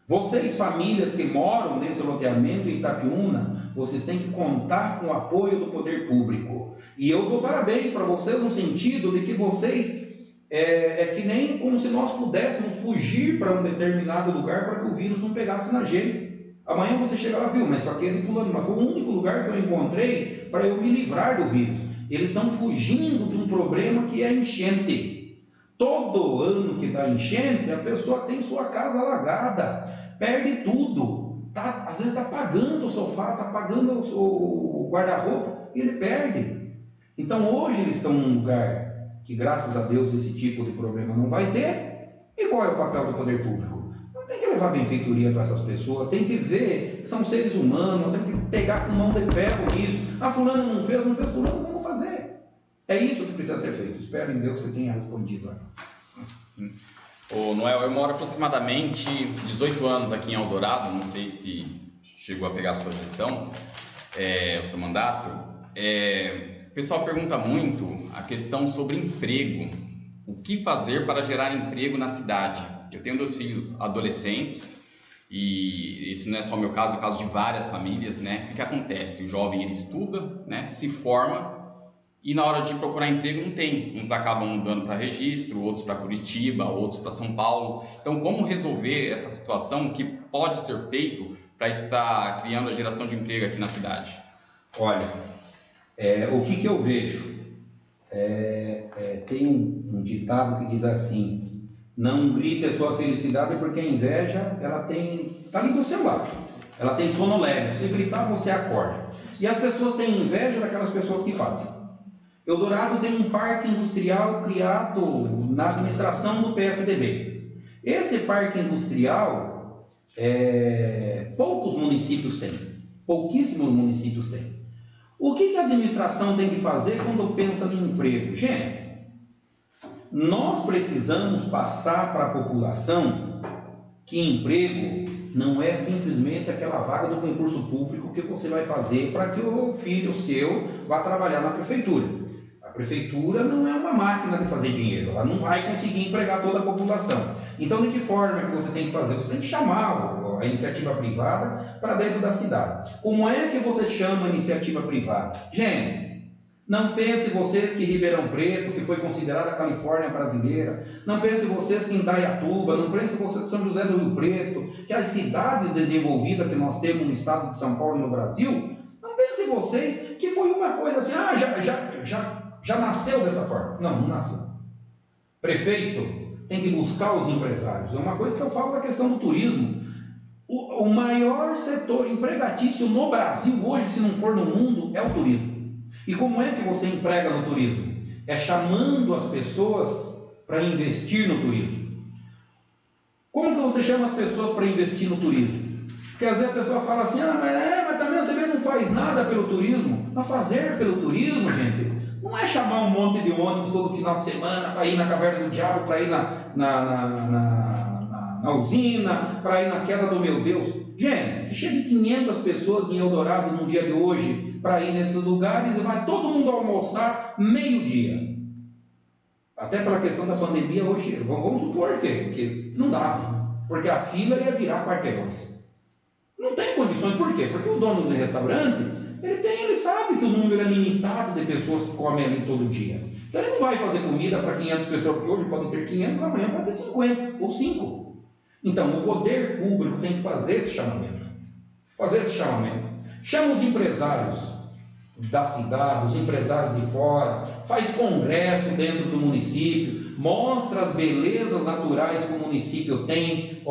Vocês, famílias que moram nesse loteamento em Itapiúna, vocês têm que contar com o apoio do poder público. E eu dou parabéns para vocês no sentido de que vocês é que nem como se nós pudéssemos fugir para um determinado lugar para que o vírus não pegasse na gente. Amanhã você chega lá, viu, mas só que é de fulano, mas foi o único lugar que eu encontrei para eu me livrar do vírus. Eles estão fugindo de um problema que é enchente. Todo ano que dá enchente, a pessoa tem sua casa alagada, perde tudo. Às vezes está pagando o sofá, está pagando o guarda-roupa e ele perde. Então hoje eles estão num lugar que, graças a Deus, esse tipo de problema não vai ter. E qual é o papel do poder público? Não tem que levar benfeitoria para essas pessoas, tem que ver que são seres humanos, tem que pegar com mão de ferro nisso. Ah, fulano não fez, fulano, vamos fazer. É isso que precisa ser feito. Espero em Deus que você tenha respondido. Sim. Ô, Noel, eu moro aproximadamente 18 anos aqui em Eldorado, não sei se chegou a pegar a sua gestão, o seu mandato. O pessoal pergunta muito a questão sobre emprego. O que fazer para gerar emprego na cidade? Eu tenho 2 filhos adolescentes e isso não é só o meu caso, é o caso de várias famílias, né? O que acontece? O jovem ele estuda, né? Se forma e na hora de procurar emprego não tem. Uns acabam mudando para Registro, outros para Curitiba, outros para São Paulo. Então, como resolver essa situação que pode ser feito para estar criando a geração de emprego aqui na cidade? Olha, o que eu vejo? Tem um ditado que diz assim: não grite a sua felicidade porque a inveja está ali do seu lado, ela tem sono leve, se gritar você acorda. E as pessoas têm inveja daquelas pessoas que fazem. Eldorado tem um parque industrial criado na administração do PSDB. Esse parque industrial, poucos municípios têm, pouquíssimos municípios têm. O que a administração tem que fazer quando pensa em emprego? Gente, nós precisamos passar para a população que emprego não é simplesmente aquela vaga do concurso público que você vai fazer para que o filho seu vá trabalhar na prefeitura. A prefeitura não é uma máquina de fazer dinheiro, ela não vai conseguir empregar toda a população. Então, de que forma que você tem que fazer? Você tem que chamar a iniciativa privada para dentro da cidade. Como é que você chama a iniciativa privada? Gente, não pense vocês que Ribeirão Preto, que foi considerada a Califórnia brasileira, não pense vocês que Indaiatuba, não pense vocês que São José do Rio Preto, que as cidades desenvolvidas que nós temos no estado de São Paulo e no Brasil, não pense vocês que foi uma coisa assim, já nasceu dessa forma. Não nasceu. Prefeito tem que buscar os empresários. É uma coisa que eu falo da questão do turismo. O maior setor empregatício no Brasil hoje, se não for no mundo, é o turismo. E como é que você emprega no turismo? É chamando as pessoas para investir no turismo. Como que você chama as pessoas para investir no turismo? Porque às vezes a pessoa fala assim, mas também você não faz nada pelo turismo. Mas fazer pelo turismo, gente, não é chamar um monte de ônibus todo final de semana para ir na Caverna do Diabo, para ir na usina, para ir na queda do meu Deus. Gente, que chegue 500 pessoas em Eldorado no dia de hoje para ir nesses lugares e vai todo mundo almoçar meio-dia. Até pela questão da pandemia hoje, vamos supor que não dava, porque a fila ia virar quarteirões. Não tem condições, por quê? Porque o dono do restaurante, ele sabe que o número é limitado de pessoas que comem ali todo dia. Então ele não vai fazer comida para 500 pessoas, porque hoje podem ter 500, amanhã pode ter 50 ou 5. Então o poder público tem que fazer esse chamamento. Chama os empresários da cidade, os empresários de fora, faz congresso dentro do município, mostra as belezas naturais que o município tem.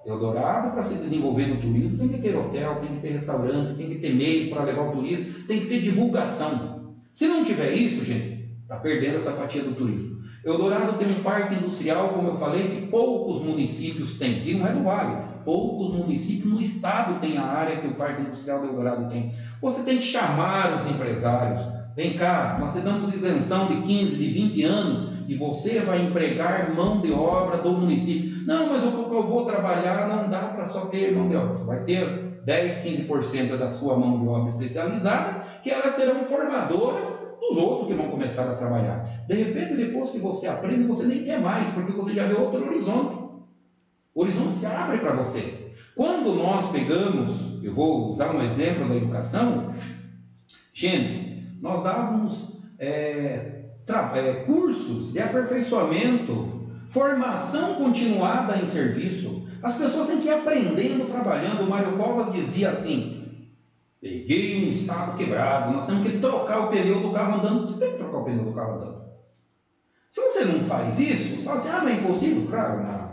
Eldorado, para se desenvolver no turismo, tem que ter hotel, tem que ter restaurante, tem que ter meios para levar o turista, tem que ter divulgação. Se não tiver isso, gente, está perdendo essa fatia do turismo. Eldorado tem um parque industrial, como eu falei, que poucos municípios têm, e não é do Vale, poucos municípios no estado têm a área que o parque industrial do Eldorado tem. Você tem que chamar os empresários. Vem cá, nós te damos isenção de 15, de 20 anos, e você vai empregar mão de obra do município. Não, mas o que eu vou trabalhar não dá para só ter mão de obra. Você vai ter 10, 15% da sua mão de obra especializada, que elas serão formadoras dos outros que vão começar a trabalhar. De repente, depois que você aprende, você nem quer mais, porque você já vê outro horizonte. O horizonte se abre para você. Quando nós pegamos, eu vou usar um exemplo da educação, gente, nós dávamos cursos de aperfeiçoamento, formação continuada em serviço. As pessoas têm que ir aprendendo, trabalhando. O Mário Covas dizia assim: peguei um estado quebrado, nós temos que trocar o pneu do carro andando. Você tem que trocar o pneu do carro andando. Se você não faz isso, você fala assim: mas é impossível. Claro, na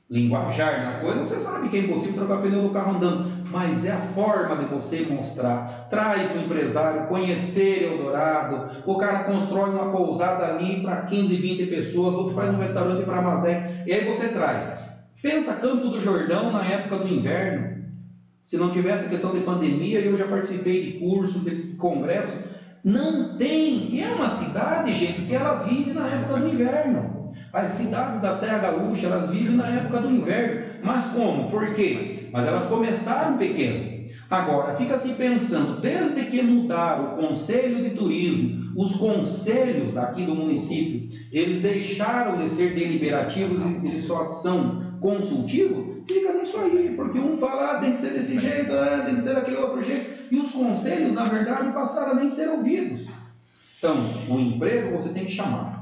linguajar, na coisa, você sabe que é impossível trocar o pneu do carro andando. Mas é a forma de você mostrar. Traz o empresário, conhecer Eldorado. O cara constrói uma pousada ali para 15, 20 pessoas, outro faz um restaurante para mais 10. E aí você traz. Pensa Campo do Jordão na época do inverno. Se não tivesse a questão de pandemia, eu já participei de curso, de congresso. Não tem. É uma cidade, gente, que ela vive na época do inverno. As cidades da Serra Gaúcha, elas vivem na época do inverno. Mas como? Por quê? Mas elas começaram pequeno. Agora, fica se pensando, desde que mudaram o Conselho de Turismo, os conselhos daqui do município, eles deixaram de ser deliberativos e eles só são consultivos, fica nisso aí, porque um fala, tem que ser desse jeito, tem que ser daquele outro jeito, e os conselhos, na verdade, passaram a nem ser ouvidos. Então, o emprego você tem que chamar.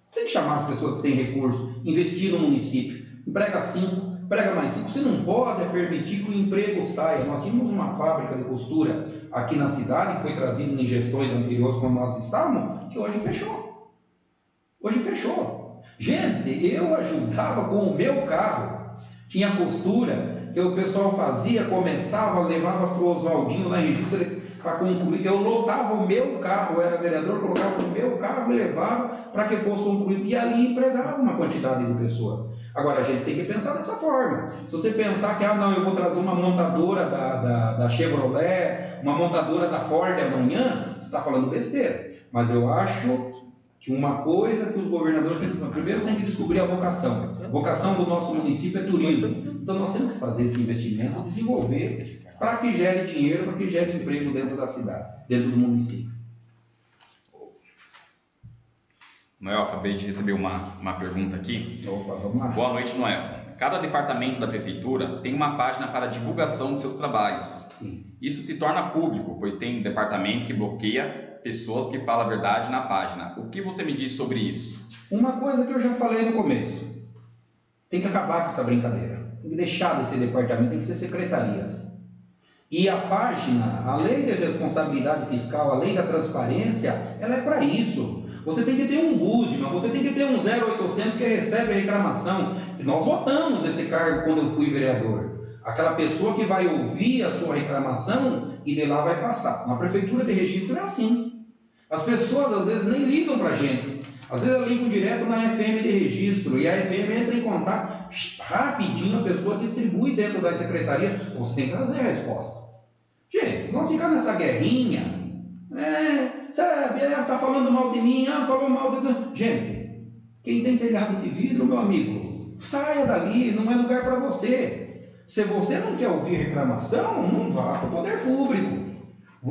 Você tem que chamar as pessoas que têm recurso, investir no município, emprega 5, emprega mais 5. Você não pode permitir que o emprego saia. Nós tínhamos uma fábrica de costura aqui na cidade, que foi trazida em gestões anteriores quando nós estávamos, que hoje fechou. Hoje fechou. Gente, eu ajudava com o meu carro. Tinha costura que o pessoal fazia, começava, levava para o Oswaldinho lá em Registro para concluir. Eu lotava o meu carro, eu era vereador, colocava o meu carro e levava para que fosse concluído. E ali empregava uma quantidade de pessoas. Agora, a gente tem que pensar dessa forma. Se você pensar que, não, eu vou trazer uma montadora da Chevrolet, uma montadora da Ford amanhã, você está falando besteira. Mas eu acho que uma coisa que os governadores primeiro têm que descobrir a vocação. A vocação do nosso município é turismo. Então nós temos que fazer esse investimento, desenvolver, para que gere dinheiro, para que gere emprego dentro da cidade, dentro do município. Noel, acabei de receber uma pergunta aqui. Opa, vamos lá. Boa noite, Noel. Cada departamento da prefeitura tem uma página para divulgação de seus trabalhos. Sim. Isso se torna público, pois tem departamento que bloqueia pessoas que falam a verdade na página. O que você me diz sobre isso? Uma coisa que eu já falei no começo. Tem que acabar com essa brincadeira. Tem que deixar de ser departamento, tem que ser secretaria. E a página, a lei de responsabilidade fiscal, a lei da transparência, ela é para isso. Você tem que ter um Busman, você tem que ter um 0800 que recebe a reclamação. Nós votamos esse cargo quando eu fui vereador. Aquela pessoa que vai ouvir a sua reclamação e de lá vai passar. Na prefeitura de registro é assim. As pessoas às vezes nem ligam para a gente. Às vezes elas ligam direto na FM de registro e a FM entra em contato. Rapidinho a pessoa distribui dentro da secretaria. Você tem que trazer a resposta. Gente, não ficar nessa guerrinha. Sabe, ela está falando mal de mim, falou mal de... Gente, quem tem telhado de vidro, meu amigo, saia dali, não é lugar para você. Se você não quer ouvir reclamação, não vá para o poder público.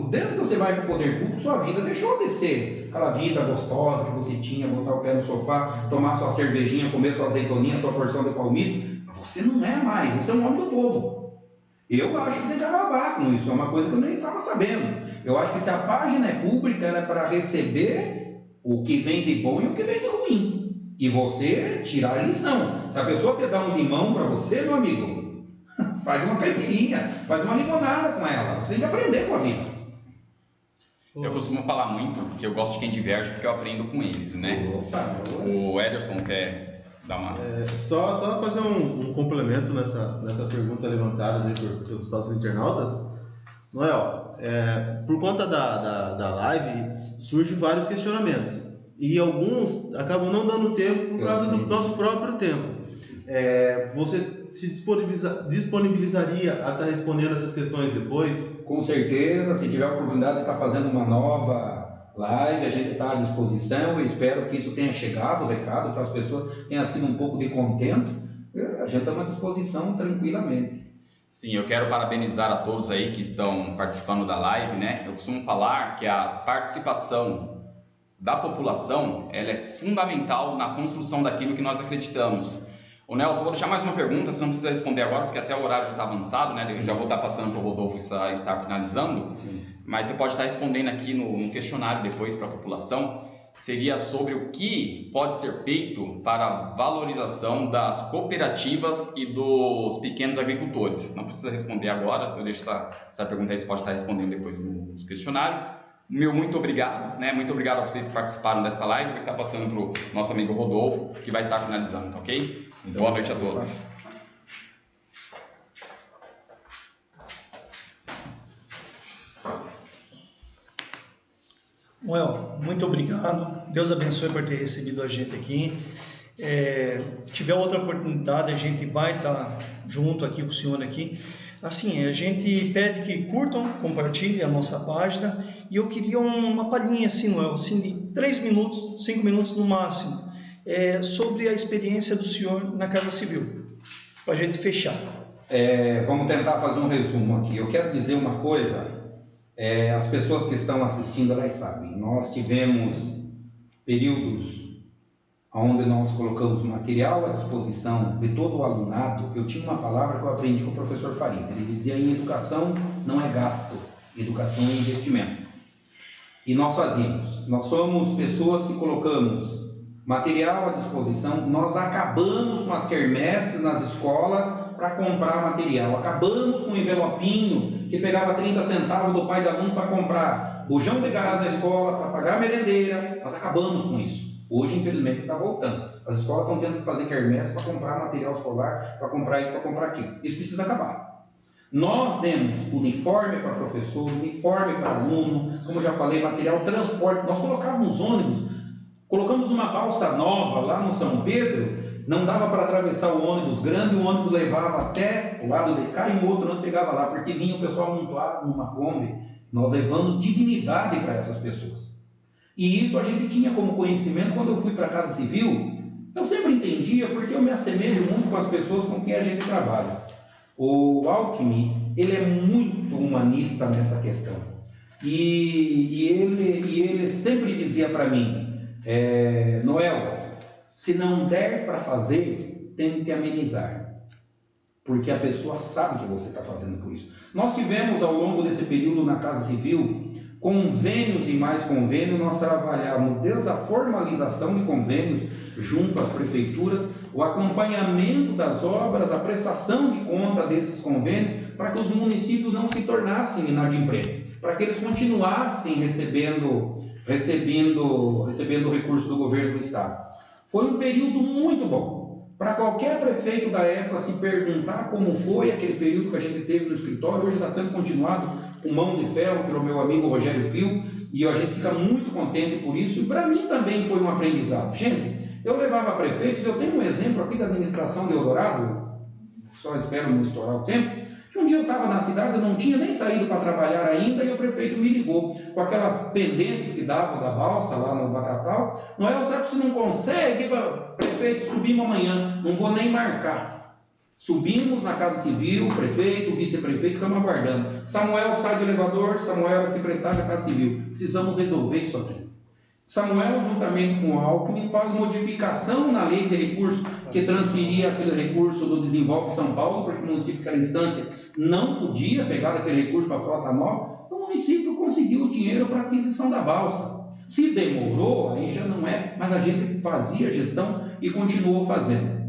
Desde que você vai para o poder público, sua vida deixou de ser aquela vida gostosa que você tinha, botar o pé no sofá, tomar sua cervejinha, comer sua azeitoninha, sua porção de palmito. Você não é mais, você é um homem do povo. Eu acho que tem que acabar com isso, é uma coisa que eu nem estava sabendo. Eu acho que se a página é pública, ela é para receber o que vem de bom e o que vem de ruim. E você tirar a lição. Se a pessoa quer dar um limão para você, meu amigo, faz uma caipirinha, faz uma limonada com ela. Você tem que aprender com a vida. Eu costumo falar muito que eu gosto de quem diverge porque eu aprendo com eles, né? O Ederson quer dar uma... Só fazer um complemento nessa pergunta levantada aí pelos nossos internautas. Noel, por conta da live, surgem vários questionamentos. E alguns acabam não dando tempo por causa do nosso próprio tempo. Você se disponibilizaria a estar respondendo essas questões depois? Com certeza, se tiver a oportunidade de estar fazendo uma nova live, a gente está à disposição. Eu espero que isso tenha chegado, o recado, para as pessoas tenha sido um pouco de contento. A gente está à disposição tranquilamente. Sim, eu quero parabenizar a todos aí que estão participando da live, né? Eu costumo falar que a participação da população, ela é fundamental na construção daquilo que nós acreditamos. Ô Nelson, eu vou deixar mais uma pergunta, você não precisa responder agora, porque até o horário já está avançado, né? Eu já vou estar passando para o Rodolfo estar finalizando. Sim. Mas você pode estar respondendo aqui no questionário depois para a população. Seria sobre o que pode ser feito para a valorização das cooperativas e dos pequenos agricultores. Não precisa responder agora, eu deixo essa pergunta aí, você pode estar respondendo depois nos questionários. Meu muito obrigado, né? Muito obrigado a vocês que participaram dessa live. Vou estar passando para o nosso amigo Rodolfo, que vai estar finalizando, tá ok? Boa noite a todos. Noel, muito obrigado. Deus abençoe por ter recebido a gente aqui. Tiver outra oportunidade, a gente vai estar junto aqui com o senhor aqui. Assim, a gente pede que curtam, compartilhem a nossa página. E eu queria uma palhinha assim, Noel, assim, de 3 minutos, 5 minutos no máximo, sobre a experiência do senhor na Casa Civil, para a gente fechar. Vamos tentar fazer um resumo aqui. Eu quero dizer uma coisa, as pessoas que estão assistindo, elas sabem. Nós tivemos períodos onde nós colocamos material à disposição de todo o alunado. Eu tinha uma palavra que eu aprendi com o professor Farid. Ele dizia: em educação não é gasto, educação é investimento. E nós fazíamos. Nós somos pessoas que colocamos material à disposição. Nós acabamos com as quermesses nas escolas para comprar material. Acabamos com o envelopinho que pegava 30 centavos do pai da aluno para comprar bujão de gás da escola, para pagar a merendeira. Nós acabamos com isso. Hoje, infelizmente, está voltando. As escolas estão tendo que fazer quermesse para comprar material escolar, para comprar isso, para comprar aquilo. Isso precisa acabar. Nós demos uniforme para professor, uniforme para aluno, como eu já falei, material, transporte. Nós colocávamos ônibus, colocamos uma balsa nova lá no São Pedro, não dava para atravessar o ônibus grande, o ônibus levava até o lado de cá e o outro não pegava lá, porque vinha o pessoal amontoado numa Kombi. Nós levando dignidade para essas pessoas. E isso a gente tinha como conhecimento quando eu fui para a Casa Civil. Eu sempre entendia, porque eu me assemelho muito com as pessoas com quem a gente trabalha. O Alckmin, ele é muito humanista nessa questão. E ele sempre dizia para mim: Noel, se não der para fazer, tem que amenizar. Porque a pessoa sabe que você está fazendo por isso. Nós tivemos ao longo desse período na Casa Civil convênios e mais convênios. Nós trabalhávamos desde a formalização de convênios junto às prefeituras, o acompanhamento das obras, a prestação de conta desses convênios, para que os municípios não se tornassem inadimplentes, para que eles continuassem recebendo recurso do governo do estado. Foi um período muito bom. Para qualquer prefeito da época se perguntar como foi aquele período que a gente teve no escritório, hoje está sendo continuado com mão de ferro pelo meu amigo Rogério Pio, e a gente fica muito contente por isso. E para mim também foi um aprendizado. Gente, eu levava prefeitos, eu tenho um exemplo aqui da administração de Eldorado, só espero não estourar o tempo, que um dia eu estava na cidade, eu não tinha nem saído para trabalhar ainda, e o prefeito me ligou, com aquelas pendências que davam da balsa lá no Batatal: Noel, sabe se não consegue, prefeito, subimos amanhã, não vou nem marcar. Subimos na Casa Civil, o prefeito, o vice-prefeito, ficamos aguardando. Samuel sai do elevador, Samuel é secretário da Casa Civil. Precisamos resolver isso aqui. Samuel, juntamente com o Alckmin, faz modificação na lei de recursos que transferia aquele recurso do Desenvolve São Paulo, porque o município, que era instância, não podia pegar aquele recurso para a frota nova. O município conseguiu o dinheiro para a aquisição da balsa. Se demorou, aí já não é, mas a gente fazia gestão e continuou fazendo.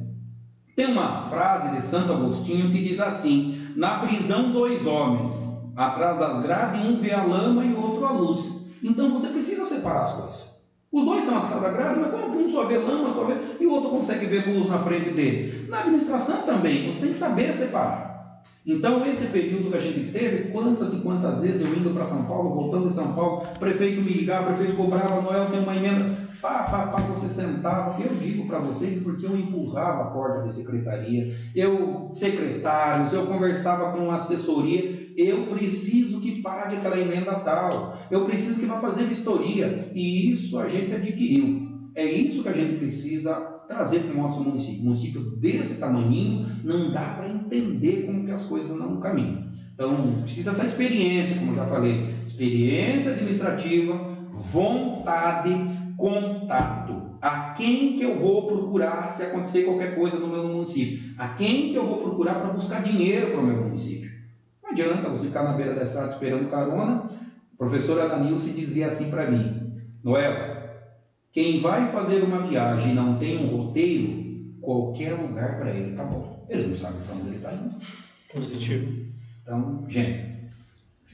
Tem uma frase de Santo Agostinho que diz assim: na prisão 2 homens, atrás das grades, um vê a lama e o outro a luz. Então você precisa separar as coisas. Os dois estão atrás da grade, mas como que um só vê lama, e o outro consegue ver luz na frente dele? Na administração também, você tem que saber separar. Então esse período que a gente teve, quantas e quantas vezes eu indo para São Paulo, voltando de São Paulo, prefeito me ligava, prefeito cobrava: Noel, tem uma emenda, você sentava. Eu digo para você, porque eu empurrava a porta de secretaria, secretários, eu conversava com assessoria: eu preciso que pague aquela emenda tal, eu preciso que vá fazer vistoria, e isso a gente adquiriu. É isso que a gente precisa trazer para o nosso município. Um município desse tamanhinho, não dá para entender como que as coisas não caminham. Então, precisa essa experiência, como eu já falei, experiência administrativa, vontade, contato. A quem que eu vou procurar se acontecer qualquer coisa no meu município? A quem que eu vou procurar para buscar dinheiro para o meu município? Não adianta você ficar na beira da estrada esperando carona. A professora Danilce dizia assim para mim: Noel, quem vai fazer uma viagem e não tem um roteiro, qualquer lugar para ele tá bom. Ele não sabe para onde ele está indo. Positivo. Então, gente,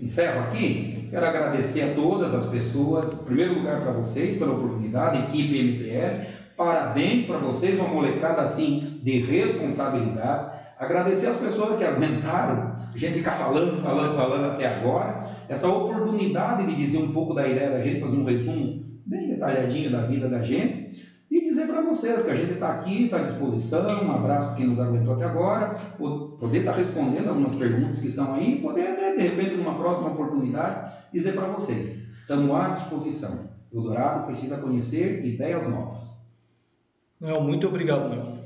encerro aqui. Quero agradecer a todas as pessoas, em primeiro lugar para vocês, pela oportunidade, equipe MPL, parabéns para vocês, uma molecada assim de responsabilidade. Agradecer as pessoas que aguentaram a gente ficar falando até agora, essa oportunidade de dizer um pouco da ideia da gente, fazer um resumo bem detalhadinho da vida da gente, e dizer para vocês que a gente está aqui, está à disposição. Um abraço para quem nos aguentou até agora, poder estar respondendo algumas perguntas que estão aí, e poder até, de repente, numa próxima oportunidade, dizer para vocês: estamos à disposição. Eldorado precisa conhecer ideias novas. Muito obrigado, Noel.